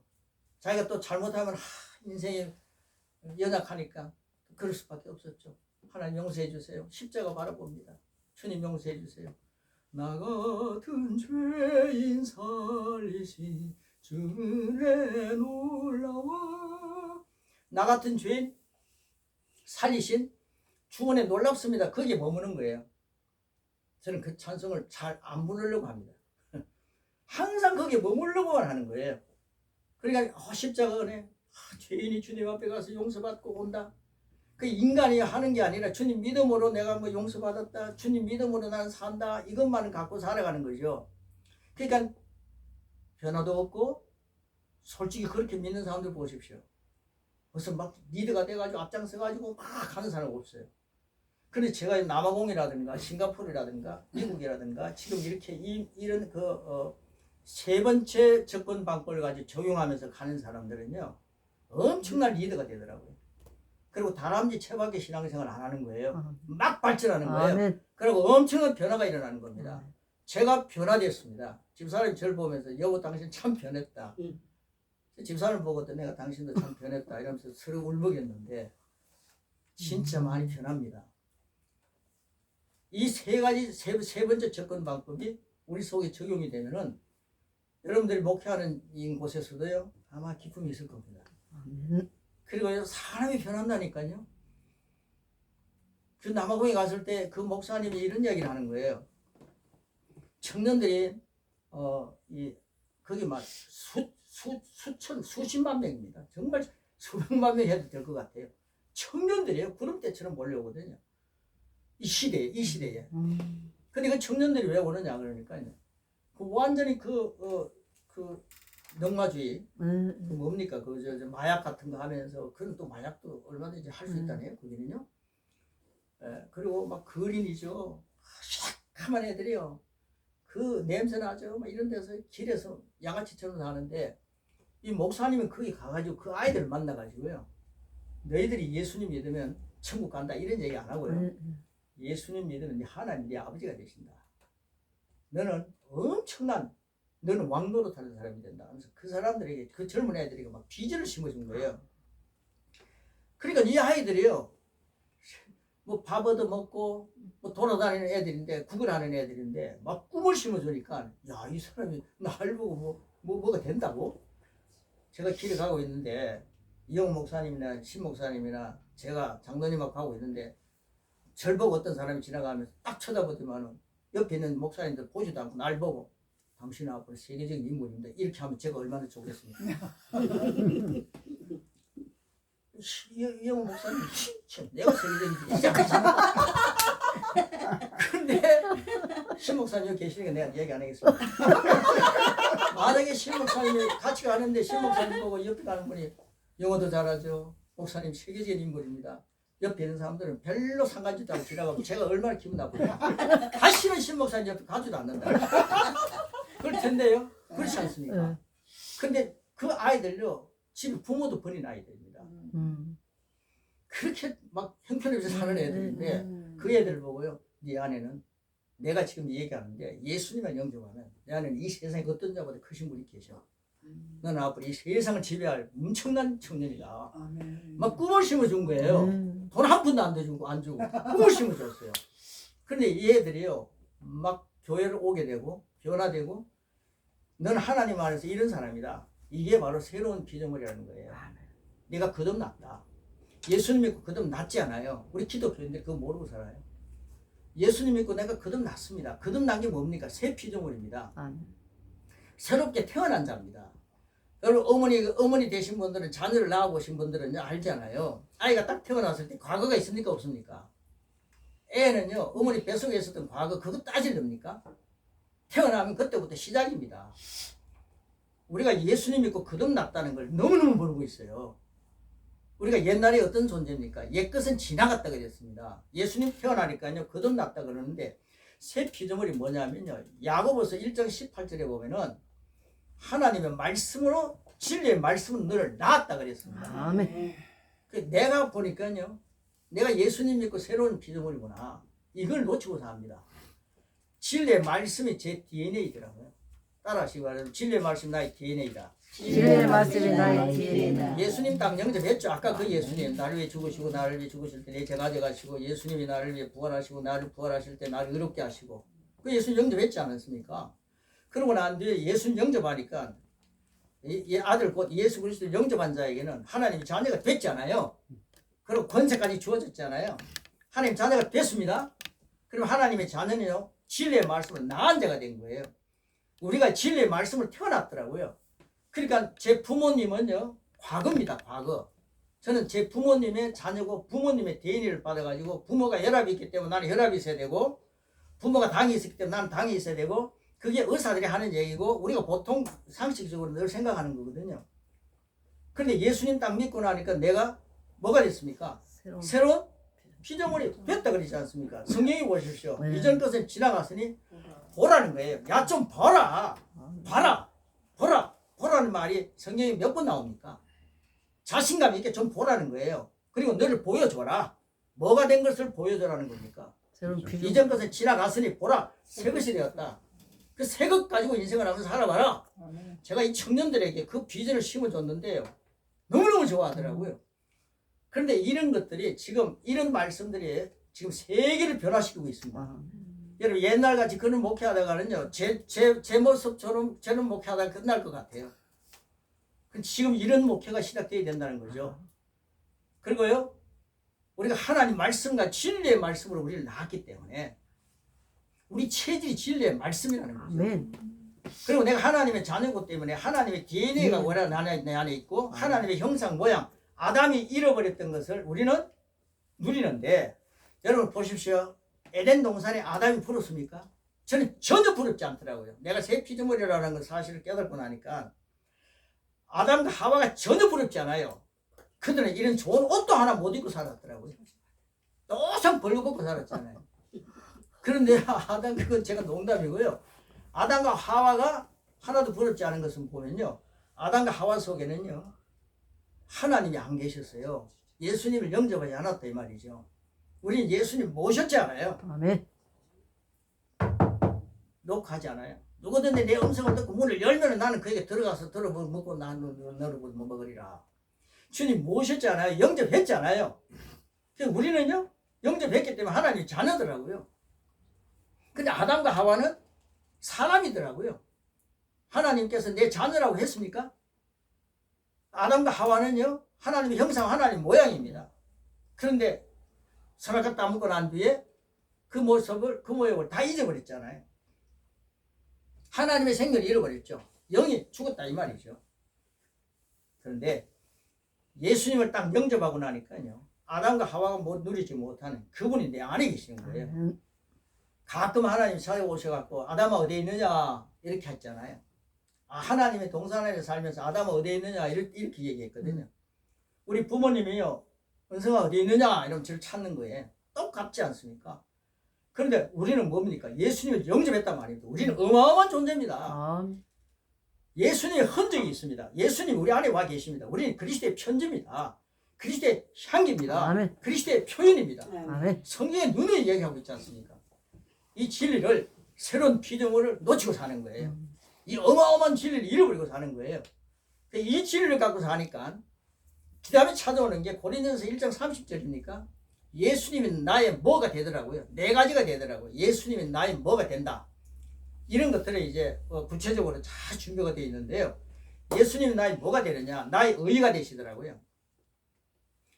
자기가 또 잘못하면 인생이 연약하니까 그럴 수밖에 없었죠. 하나님 용서해 주세요. 십자가 바라봅니다. 주님 용서해 주세요. 나 같은 죄인 살리신 주의 놀라워. 나 같은 죄인 살리신 주 은혜 놀랍습니다. 거기에 머무는 거예요. 저는 그 찬송을 잘 안 부르려고 합니다. 항상 거기에 머물려고만 하는 거예요. 그러니까 십자가 은혜, 죄인이 주님 앞에 가서 용서받고 온다. 그 인간이 하는 게 아니라 주님 믿음으로 내가 뭐 용서받았다, 주님 믿음으로 나는 산다, 이것만을 갖고 살아가는 거죠. 그러니까 변화도 없고, 솔직히 그렇게 믿는 사람들 보십시오. 무슨 막 리더가 돼가지고 앞장서가지고 막 하는 사람 없어요. 근데 제가 남아공이라든가 싱가포르라든가 미국이라든가 지금 이렇게 이런 세 번째 접근 방법을 가지고 적용하면서 가는 사람들은요, 엄청난 리더가 되더라고요. 그리고 다람쥐 채밖에 신앙생활 안 하는 거예요. 막 발전하는 거예요. 아멘. 그리고 엄청난 변화가 일어나는 겁니다. 제가 변화됐습니다. 집사람이 저를 보면서 여보 당신 참 변했다. 집사람 보고도 내가 당신도 참 변했다 이러면서 서로 울먹였는데 진짜 많이 변합니다. 이 세 가지 세 번째 접근 방법이 우리 속에 적용이 되면은 여러분들이 목회하는 이 곳에서도요 아마 기쁨이 있을 겁니다. 그리고 사람이 변한다니까요. 그 남아공에 갔을 때 그 목사님이 이런 이야기를 하는 거예요. 청년들이 거기 막 수십만 명입니다. 정말 수백만 명 해도 될 것 같아요. 청년들이요 구름대처럼 몰려오거든요. 이 시대에. 근데 그 청년들이 왜 오느냐 그러니까요. 그 완전히 그 넉마주의, 그 뭡니까 저 마약 같은 거 하면서 그런 또 마약도 얼마든지 할 수 있다네요. 거기는요. 그리고 막 그린이죠. 샥한 애들이요. 그 냄새 나죠. 막 이런 데서 길에서 양아치처럼 사는데 이 목사님은 거기 가가지고 그 아이들을 만나가지고요. 너희들이 예수님 믿으면 천국 간다 이런 얘기 안 하고요. 예수님 믿으면 네 하나님 네 아버지가 되신다. 너는 너는 왕노릇하는 사람이 된다 하면서 그 사람들에게 그 젊은 애들에게 막 비전을 심어준 거예요. 그러니까 이 아이들이요 뭐 밥 얻어 먹고 뭐 돌아다니는 애들인데 구걸하는 애들인데 막 꿈을 심어주니까 야 이 사람이 날 보고 뭐가 된다고. 제가 길에 가고 있는데 이용 목사님이나 신 목사님이나 제가 장로님하고 하고 있는데 절 보고 어떤 사람이 지나가면서 딱 쳐다보더만은 옆에 있는 목사님들 보지도 않고 날 보고 당신 앞으로 세계적인 인물입니다. 이렇게 하면 제가 얼마나 좋겠습니까? 이용 목사님 참 내가 세계적인 인물이야. 근데 신 목사님 여기 계시니까 내가 얘기 안 하겠습니다. 만약에 신 목사님이 같이 가는데 신 목사님 보고 옆에 가는 분이 영어도 잘하죠. 목사님 세계적인 인물입니다. 옆에 있는 사람들은 별로 상관지도 않고 지나가고 제가 얼마나 기분 나쁘냐. 다시는 신 목사님 옆에 가지도 않는다. 그럴 텐데요. 그렇지 않습니까? 근데 그 아이들요. 집에 부모도 버린 아이들입니다. 그렇게 막 형편없이 사는 애들인데 그 애들 보고요. 네 안에는 내가 지금 얘기하는데 예수님을 영접하면 내 안에는 이 세상에 어떤 자보다 크신 분이 계셔. 너는 앞으로 이 세상을 지배할 엄청난 청년이다. 아멘. 막 꿈을 심어준 거예요. 돈 한 푼도 안 주고 꿈을 심어줬어요. 그런데 이 애들이요. 막 교회를 오게 되고 변화되고 너는 하나님 안에서 이런 사람이다. 이게 바로 새로운 피조물이라는 거예요. 내가 거듭났다. 예수님 믿고 거듭났지 않아요. 우리 기독교인들 그거 모르고 살아요. 예수님 믿고 내가 거듭났습니다. 거듭난 게 뭡니까? 새 피조물입니다. 새롭게 태어난 자입니다. 여러분 어머니 되신 분들은 자녀를 낳아보신 분들은 알잖아요. 아이가 딱 태어났을 때 과거가 있습니까? 없습니까? 애는요 어머니 뱃속에 있었던 과거 그거 따지렵니까? 태어나면 그때부터 시작입니다. 우리가 예수님 믿고 거듭났다는 걸 너무너무 모르고 있어요. 우리가 옛날에 어떤 존재입니까? 옛것은 지나갔다 그랬습니다. 예수님 태어나니까요 거듭났다 그러는데 새 피조물이 뭐냐면요 야고보서 1장 18절에 보면은 하나님의 말씀으로 진리의 말씀으로 너를 낳았다 그랬습니다. 아멘. 내가 보니까요 내가 예수님 믿고 새로운 피조물이구나 이걸 놓치고 삽니다. 진리의 말씀이 제 DNA더라고요. 따라하시기 바랍니다. 진리의 말씀이 나의 DNA다. 진리의 말씀이 나의 DNA다. 예수님 딱 영접했죠. 아까 그 예수님 나를 위해 죽으시고 나를 위해 죽으실 때 내 죄 가져가시고 예수님이 나를 위해 부활하시고 나를 부활하실 때 나를 의롭게 하시고 그 예수님 영접했지 않았습니까? 그러고 난 뒤에 예수님 영접하니까 이 아들 곧 예수 그리스도를 영접한 자에게는 하나님의 자녀가 됐잖아요. 그리고 권세까지 주어졌잖아요. 하나님 자녀가 됐습니다. 그럼 하나님의 자녀는요 진리의 말씀을 낳은 자가 된 거예요. 우리가 진리의 말씀을 태어났더라고요. 그러니까 제 부모님은요 과거입니다. 과거. 저는 제 부모님의 자녀고 부모님의 DNA를 받아가지고 부모가 혈압이 있기 때문에 나는 혈압이 있어야 되고 부모가 당이 있기 때문에 나는 당이 있어야 되고 그게 의사들이 하는 얘기고 우리가 보통 상식적으로 늘 생각하는 거거든요. 그런데 예수님 딱 믿고 나니까 내가 뭐가 됐습니까? 새로운 피조물이 됐다 그러지 않습니까? 성경이 보십시오. 이전 것은 지나갔으니 보라는 거예요. 야 좀 보라. 봐라. 보라. 보라는 말이 성경에 몇 번 나옵니까? 자신감 있게 좀 보라는 거예요. 그리고 너를 보여줘라. 뭐가 된 것을 보여줘라는 겁니까? 이전 것은 지나갔으니 보라. 새 것이 되었다. 그 새 것 가지고 인생을 하면서 살아봐라. 제가 이 청년들에게 그 비전을 심어줬는데요. 너무너무 좋아하더라고요. 그런데 이런 것들이 지금 이런 말씀들이 지금 세계를 변화시키고 있습니다. 여러분 옛날같이 그런 목회하다가는요 제 모습처럼 저는 목회하다가 끝날 것 같아요. 지금 이런 목회가 시작되어야 된다는 거죠. 그리고요 우리가 하나님 말씀과 진리의 말씀으로 우리를 낳았기 때문에 우리 체질이 진리의 말씀이라는 거죠. 아멘. 그리고 내가 하나님의 자녀고 때문에 하나님의 DNA가 원래 내 안에 있고 하나님의 형상 모양 아담이 잃어버렸던 것을 우리는 누리는데 여러분 보십시오. 에덴 동산에 아담이 부럽습니까? 저는 전혀 부럽지 않더라고요. 내가 새 피조물이라는 걸 사실을 깨닫고 나니까 아담과 하와가 전혀 부럽지 않아요. 그들은 이런 좋은 옷도 하나 못 입고 살았더라고요. 노상 벌거벗고 살았잖아요. 그런데 아담 그건 제가 농담이고요. 아담과 하와가 하나도 부럽지 않은 것은 보면요. 아담과 하와 속에는요. 하나님이 안 계셨어요. 예수님을 영접하지 않았다 이 말이죠. 우리는 예수님 모셨지 않아요. 아멘. 녹하지 않아요. 누구든지 내 음성을 듣고 문을 열면 나는 그에게 들어가서 들어먹고 나는 너를 먹으리라. 주님 모셨잖아요. 영접했잖아요. 그래서 우리는요. 영접했기 때문에 하나님 자녀더라고요. 근데 아담과 하와는 사람이더라고요. 하나님께서 내 자녀라고 했습니까? 아담과 하와는요. 하나님의 형상, 하나님 모양입니다. 그런데 선악과 따먹고 난 뒤에 그 모습을, 그 모양을 다 잊어버렸잖아요. 하나님의 생명을 잃어버렸죠. 영이 죽었다 이 말이죠. 그런데 예수님을 딱 영접하고 나니까요, 아담과 하와가 누리지 못하는 그분이 내 안에 계시는 거예요. 가끔 하나님 찾아오셔갖고 아담아 어디에 있느냐 이렇게 했잖아요. 하나님의 동산 안에 살면서 아담아 어디에 있느냐 이렇게 얘기했거든요. 우리 부모님이요, 은성아 어디에 있느냐 이러면 저를 찾는 거예요. 똑같지 않습니까? 그런데 우리는 뭡니까? 예수님을 영접했단 말입니다. 우리는 어마어마한 존재입니다. 예수님의 흔적이 있습니다. 예수님 우리 안에 와 계십니다. 우리는 그리스도의 편지입니다. 그리스도의 향기입니다. 아멘. 그리스도의 표현입니다. 아멘. 성경의 눈에 얘기하고 있지 않습니까? 이 진리를, 새로운 피조물을 놓치고 사는 거예요. 이 어마어마한 진리를 잃어버리고 사는 거예요. 이 진리를 갖고 사니까 그 다음에 찾아오는 게 고린도전서 1장 30절입니까? 예수님이 나의 뭐가 되더라고요. 네 가지가 되더라고요. 예수님이 나의 뭐가 된다. 이런 것들은 이제 구체적으로 잘 준비가 되어 있는데요. 예수님이 나의 뭐가 되느냐? 나의 의가 되시더라고요.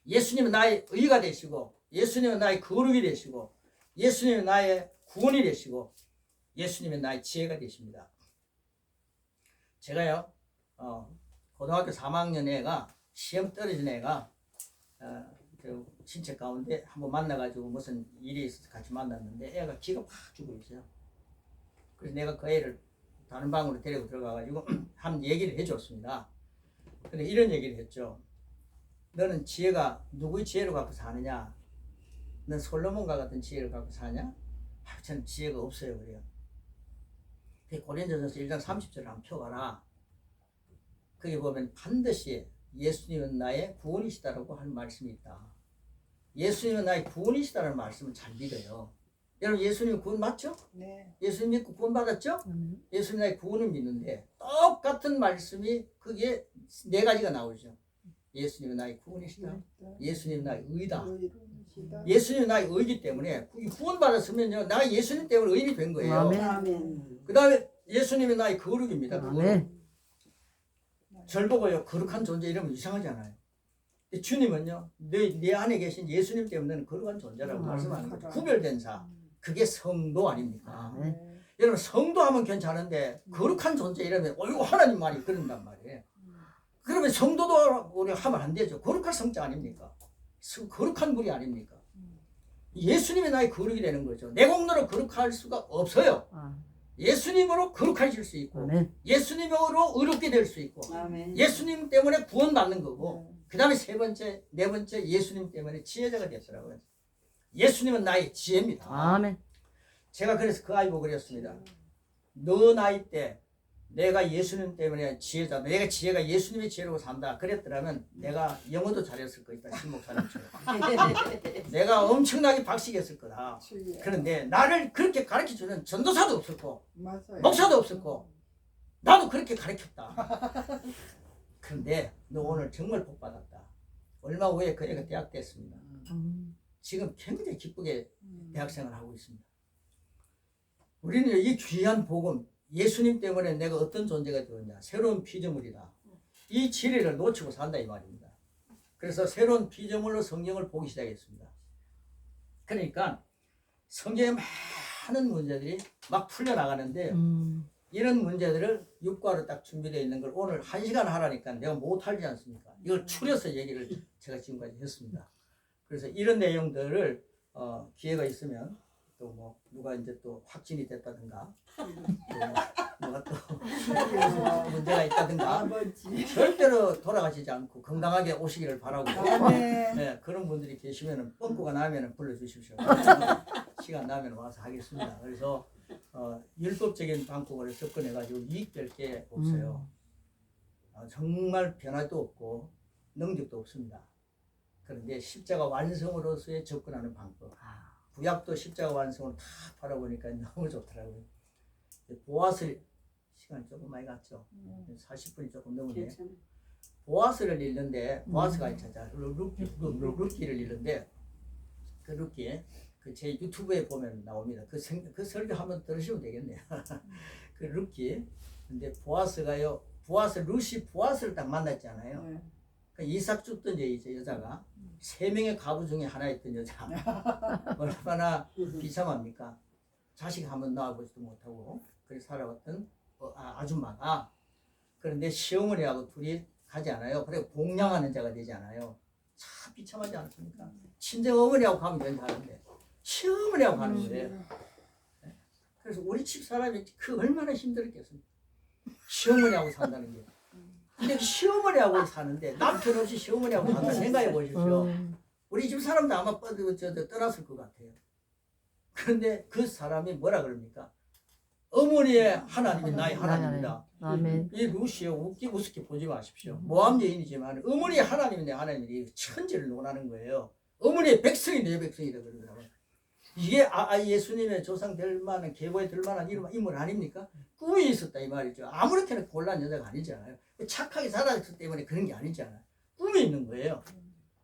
예수님은 나의 의가 되시고, 예수님은 나의 거룩이 되시고, 예수님은 나의 구원이 되시고, 예수님은 나의 지혜가 되십니다. 제가요, 고등학교 3학년 애가, 시험 떨어진 애가 그 친척 가운데 한번 만나가지고 무슨 일이 있어서 같이 만났는데 애가 기가 확 죽어 있어요. 그래서 내가 그 애를 다른 방으로 데리고 들어가가지고 한 얘기를 해줬습니다. 근데 이런 얘기를 했죠. 너는 지혜가 누구의 지혜를 갖고 사느냐? 넌 솔로몬과 같은 지혜를 갖고 사냐? 저는 지혜가 없어요. 그래요. 고린도전서 1장 30절을 한번 펴가라. 거기 보면 반드시 예수님은 나의 구원이시다라고 하는 말씀이 있다. 예수님은 나의 구원이시다라는 말씀을 잘 믿어요. 여러분 예수님 구원 맞죠? 네. 예수님 믿고 구원 받았죠? 예수님 나의 구원을 믿는데 똑같은 말씀이 그게 네 가지가 나오죠. 예수님은 나의 구원이시다. 예수님은 나의 의다. 예수님은 나의 의이기 때문에 구원 받았으면요, 나가 예수님 때문에 의인이 된 거예요. 아멘. 그 다음에 예수님은 나의 거룩입니다. 아멘. 절 보고요, 거룩한 존재 이러면 이상하잖아요. 주님은요, 내 안에 계신 예수님 때문에 너는 거룩한 존재라고 말씀하는 거죠. 구별된 자, 그게 성도 아닙니까? 여러분 성도 하면 괜찮은데 거룩한 존재 이러면 어이구 하나님 말이 그런단 말이에요. 그러면 성도도 우리 하면 안 되죠. 거룩한 성자 아닙니까? 거룩한 분이 아닙니까? 예수님이 나의 거룩이 되는 거죠. 내 공로로 거룩할 수가 없어요. 예수님으로 거룩해질 수 있고, 아멘. 예수님으로 의롭게 될 수 있고, 아멘. 예수님 때문에 구원받는 거고, 그 다음에 세 번째, 네 번째 예수님 때문에 지혜자가 됐더라고요. 예수님은 나의 지혜입니다. 아멘. 제가 그래서 그 아이 보고 그랬습니다. 너 나이 때 내가 예수님 때문에 지혜자, 내가 지혜가 예수님의 지혜로 산다 그랬더라면 내가 영어도 잘했을 거다. 신목사님처럼. 내가 엄청나게 박식했을 거다. 그런데 나를 그렇게 가르쳐주는 전도사도 없었고, 맞아요. 목사도 없었고, 나도 그렇게 가르쳤다. 그런데 너 오늘 정말 복 받았다. 얼마 후에 그 애가 대학 됐습니다. 지금 굉장히 기쁘게 대학생활을 하고 있습니다. 우리는 이 귀한 복음, 예수님 때문에 내가 어떤 존재가 되었냐, 새로운 피조물이다. 이 진리를 놓치고 산다 이 말입니다. 그래서 새로운 피조물로 성경을 보기 시작했습니다. 그러니까 성경에 많은 문제들이 막 풀려나가는데 이런 문제들을 육과로 딱 준비되어 있는 걸 오늘 1시간 하라니까 내가 못하지 않습니까? 이걸 추려서 얘기를 제가 지금까지 했습니다. 그래서 이런 내용들을 기회가 있으면 또 뭐 누가 이제 또 확진이 됐다든가 또 누가 또 문제가 있다든가 아버지. 절대로 돌아가시지 않고 건강하게 오시기를 바라고, 아멘. 네, 그런 분들이 계시면 뻥꾸가 나면 불러주십시오. 시간 나면 와서 하겠습니다. 그래서 율법적인 방법으로 접근해가지고 이익될 게 없어요. 정말 변화도 없고 능력도 없습니다. 그런데 십자가 완성으로서의 접근하는 방법, 구약도 십자가 완성을 다 바라보니까 너무 좋더라고요. 보아스, 시간이 조금 많이 갔죠. 40분이 조금 넘었네요. 보아스를 읽는데, 보아스가 있잖아. 룻기를 읽는데, 그 룻기, 그 제 유튜브에 보면 나옵니다. 그 설교 한번 들으시면 되겠네요. 그 룻기. 근데 보아스가요, 룻이 보아스를 딱 만났잖아요. 그 이삭 죽던 여자가 3명의 과부 중에 하나였던 여자. 얼마나 비참합니까? 자식 한번 낳아보지도 못하고 그렇게 살아왔던 아줌마가, 그런데 시어머니하고 둘이 가지 않아요. 그래 공양하는 자가 되지 않아요. 참 비참하지 않습니까? 친정 어머니하고 가면 괜찮은데 시어머니하고 가는 거예요. 그래서 우리 집 사람이 그 얼마나 힘들었겠습니까? 시어머니하고 산다는 게. 근데 시어머니하고 사는데 남편 없이 시어머니하고 산다 생각해 보십시오. 우리 집 사람도 아마 떠났을 것 같아요. 그런데 그 사람이 뭐라 그럽니까? 어머니의 하나님이 나의 하나님이다. 아멘. 이 루시오 우습게 보지 마십시오. 모함 여인이지만 어머니의 하나님이 내 하나님이 천지를 논하는 거예요. 어머니의 백성이 내 백성이다 그러더라고요. 이게 예수님의 조상 될 만한 계보에 들 만한 인물 아닙니까? 꿈이 있었다 이 말이죠. 아무렇게나 곤란 여자가 아니잖아요. 착하게 살았기 때문에 그런 게 아니잖아요. 꿈이 있는 거예요.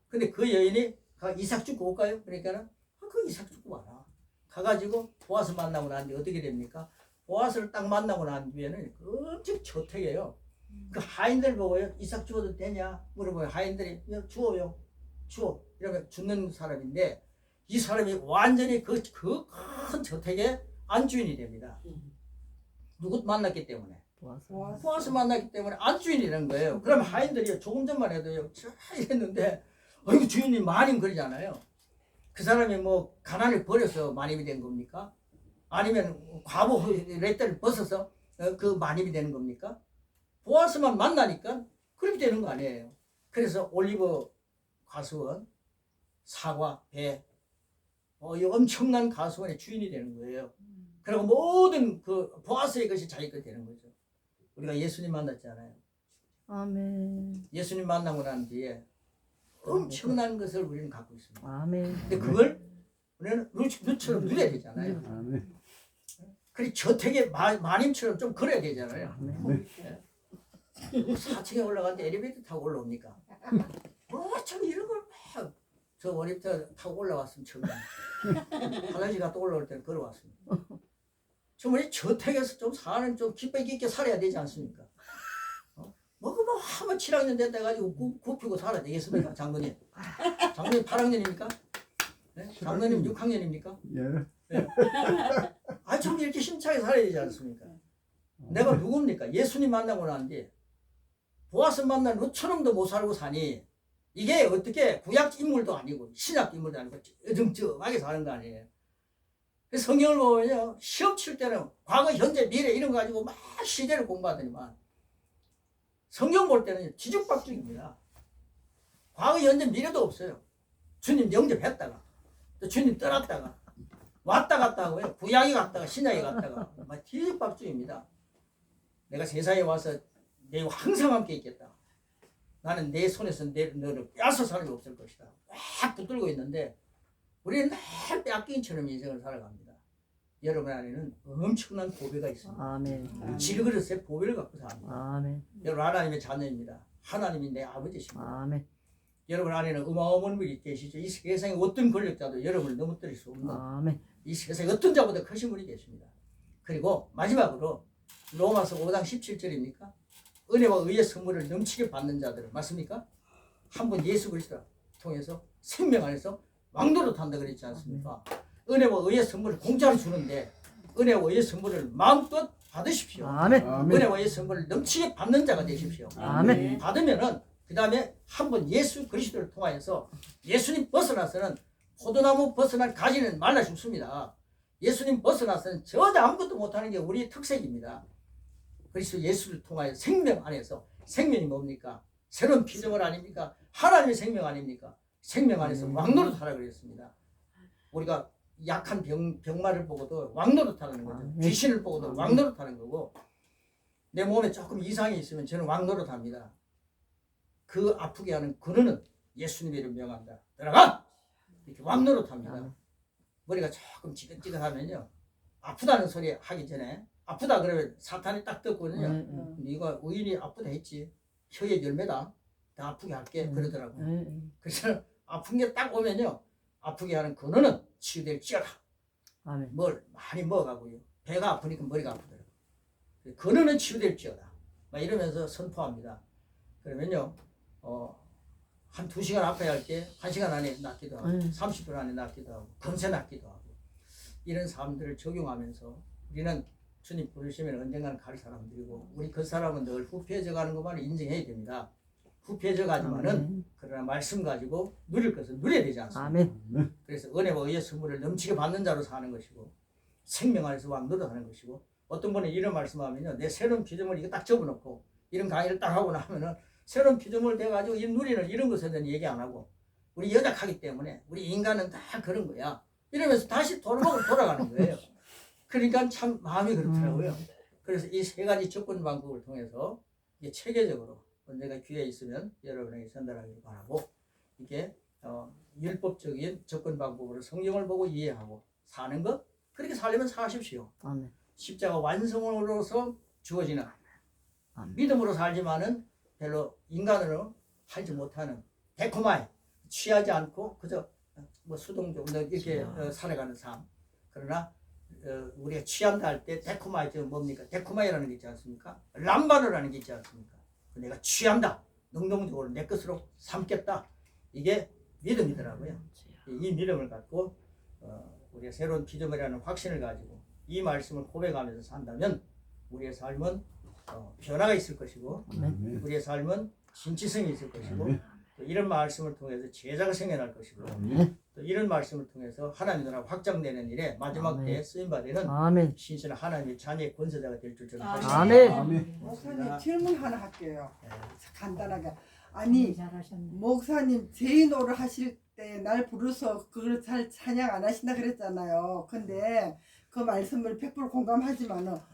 근데 그 여인이 이삭 죽고 올까요? 그러니까는 그 이삭 죽고 와라. 가가지고 보아스 만나고 난 뒤에 어떻게 됩니까? 보아스를 딱 만나고 난 뒤에는 엄청 저택이에요. 그 하인들 보고요. 이삭 죽어도 되냐? 물어보요. 하인들이 주어요. 주어. 이러면 죽는 사람인데 이 사람이 완전히 그 큰 저택의 안주인이 됩니다. 누구 만났기 때문에? 보아스 만났기 때문에 안주인이라는 거예요. 그럼 하인들이 조금 전만 해도요. 이랬는데 아이고 주인님 마님 그러잖아요. 그 사람이 뭐 가난을 버려서 마님이 된 겁니까? 아니면 과부 레떼를 벗어서 그 마님이 되는 겁니까? 보아스만 만나니까 그렇게 되는 거 아니에요. 그래서 올리브 가수원, 사과, 배, 이 엄청난 가수원의 주인이 되는 거예요. 그리고 모든 그 보아스의 것이 자기 것 되는 거죠. 우리가 예수님 만났잖아요. 아멘. 예수님 만나고 난 뒤에 엄청난 것을 우리는 갖고 있습니다. 아멘. 근데 그걸 우리는 루처럼 누려야 되잖아요. 그리고 저택에 마님처럼 좀 걸어야 되잖아요. 네. 4층에 올라가는데 엘리베이터 타고 올라옵니까? 참 이런 걸 막 저 원리부터 타고 올라왔으면 처음 화장실 갔다 올라올 때는 걸어왔습니다. 좀 우리 저택에서 좀 사는 좀 기쁘게 있게 살아야 되지 않습니까? 뭐 한번 7학년 됐다 해가지고 굽히고 살아야 되겠습니까? 장로님 8학년입니까? 네? 장로님 6학년입니까? 예. 네. 좀 이렇게 힘차게 살아야 되지 않습니까? 내가 누굽니까? 예수님 만나고 난 뒤에 보아스 만난 루처럼도 못 살고 사니 이게 어떻게 구약 인물도 아니고 신약 인물도 아니고 어정쩡하게 사는 거 아니에요. 성경을 보면요 시험 칠 때는 과거 현재 미래 이런 거 가지고 막 시대를 공부하더니만 성경 볼 때는 뒤죽박죽입니다. 과거 현재 미래도 없어요. 주님 영접했다가 또 주님 떠났다가 왔다 갔다 하고요. 구약이 갔다가 신약이 갔다가 막 뒤죽박죽입니다. 내가 세상에 와서 내가 항상 함께 있겠다. 나는 내 손에서 너를 빼앗을 사람이 없을 것이다. 막 붙들고 있는데 우리는 늘 빼앗긴처럼 인생을 살아갑니다. 여러분 안에는 엄청난 보배가 있습니다. 아멘. 질그릇에 보배를 갖고 삽니다. 아멘. 여러분 하나님의 자녀입니다. 하나님이 내 아버지십니다. 아멘. 여러분 안에는 어마어마한 분이 계시죠. 이 세상에 어떤 권력자도 여러분을 넘어뜨릴 수 없는 아멘. 이 세상에 어떤 자보다 크신 분이 계십니다. 그리고 마지막으로 로마서 5장 17절입니까? 은혜와 의의 선물을 넘치게 받는 자들 맞습니까? 한 번 예수 그리스도 통해서 생명 안에서 왕도로 탄다 그랬지 않습니까? 은혜와 의의 선물을 공짜로 주는데 은혜와 의의 선물을 마음껏 받으십시오. 아멘. 은혜와 의의 선물을 넘치게 받는 자가 되십시오. 아멘. 받으면은 그 다음에 한 번 예수 그리스도를 통하여서 예수님 벗어나서는 포도나무 벗어날 가지는 말라 죽습니다. 예수님 벗어나서는 전혀 아무것도 못하는 게 우리의 특색입니다. 그리스도 예수를 통하여 생명 안에서 생명이 뭡니까? 새로운 피조물 아닙니까? 하나님의 생명 아닙니까? 생명 안에서 왕노릇 하라 그랬습니다. 우리가 약한 병마를 보고도 왕노릇 하는 거죠. 귀신을 보고도 왕노릇 하는 거고 내 몸에 조금 이상이 있으면 저는 왕노릇 합니다. 그 아프게 하는 근원은 예수님의 이름 명한다. 들어가! 이렇게 왕노릇 합니다. 머리가 조금 찌긋찌긋하면요. 아프다는 소리 하기 전에 아프다 그러면 사탄이 딱 듣거든요. 네가 의인이 아프다 했지. 혀의 열매다. 더 아프게 할게. 그러더라고요. 그래서 아픈 게 딱 오면요. 아프게 하는 근원은 치유될지어다. 아멘. 뭘 많이 먹어가고요. 배가 아프니까 머리가 아프더라고요. 근원은 치유될지어다. 막 이러면서 선포합니다. 그러면요. 한 2시간 앞에 할 게 1시간 안에 낫기도 하고 30분 안에 낫기도 하고 금세 낫기도 하고 이런 삶들을 적용하면서 우리는 주님 부르시면 언젠가는 갈 사람들이고 우리 그 사람은 늘 후패해져 가는 것만 인정해야 됩니다. 후패해져 가지만은 그러나 말씀 가지고 누릴 것은 누려야 되지 않습니까? 아멘. 그래서 은혜와 의의 선물을 넘치게 받는 자로 사는 것이고 생명 안에서 왕노릇 하는 것이고 어떤 분은 이런 말씀하면요. 내 새로운 피조물 이거 딱 접어놓고 이런 강의를 딱 하고 나면은 새로운 피조물 돼가지고 이 누리는 이런 것에 대한 얘기 안 하고 우리 연약하기 때문에 우리 인간은 다 그런 거야. 이러면서 다시 돌아가는 거예요. 그러니까 참 마음이 그렇더라고요. 그래서 이 세 가지 접근 방법을 통해서 이게 체계적으로 언제가 기회 있으면 여러분에게 전달하기를 바라고 이게 율법적인 접근 방법으로 성경을 보고 이해하고 사는 것 그렇게 살려면 사십시오. 아멘. 십자가 완성으로서 주어지는 아멘. 믿음으로 살지만은 별로 인간으로 살지 못하는 데코마이 취하지 않고 그저 뭐 수동적으로 이렇게 살아가는 삶. 그러나 우리가 취한다 할 때 데코마이 저 뭡니까? 데코마이라는 게 있지 않습니까? 람바르라는 게 있지 않습니까? 내가 취한다. 능동적으로 내 것으로 삼겠다. 이게 믿음이더라고요. 이 믿음을 갖고 우리가 새로운 피조물이라는 확신을 가지고 이 말씀을 고백하면서 산다면 우리의 삶은 변화가 있을 것이고 우리의 삶은 진취성이 있을 것이고 또 이런 말씀을 통해서 제자가 생겨날 것이고 또 이런 말씀을 통해서 하나님 나라가 확장되는 일에 마지막 때에 쓰임받는 아멘. 신실한 하나님의 자녀의 권세자가 될 줄 저는 아멘. 확신합니다. 목사님 질문 하나 할게요. 간단하게. 아니 목사님 제인호를 하실 때 날 부르서 그걸 잘 찬양 안 하신다 그랬잖아요. 근데 그 말씀을 100% 공감하지만은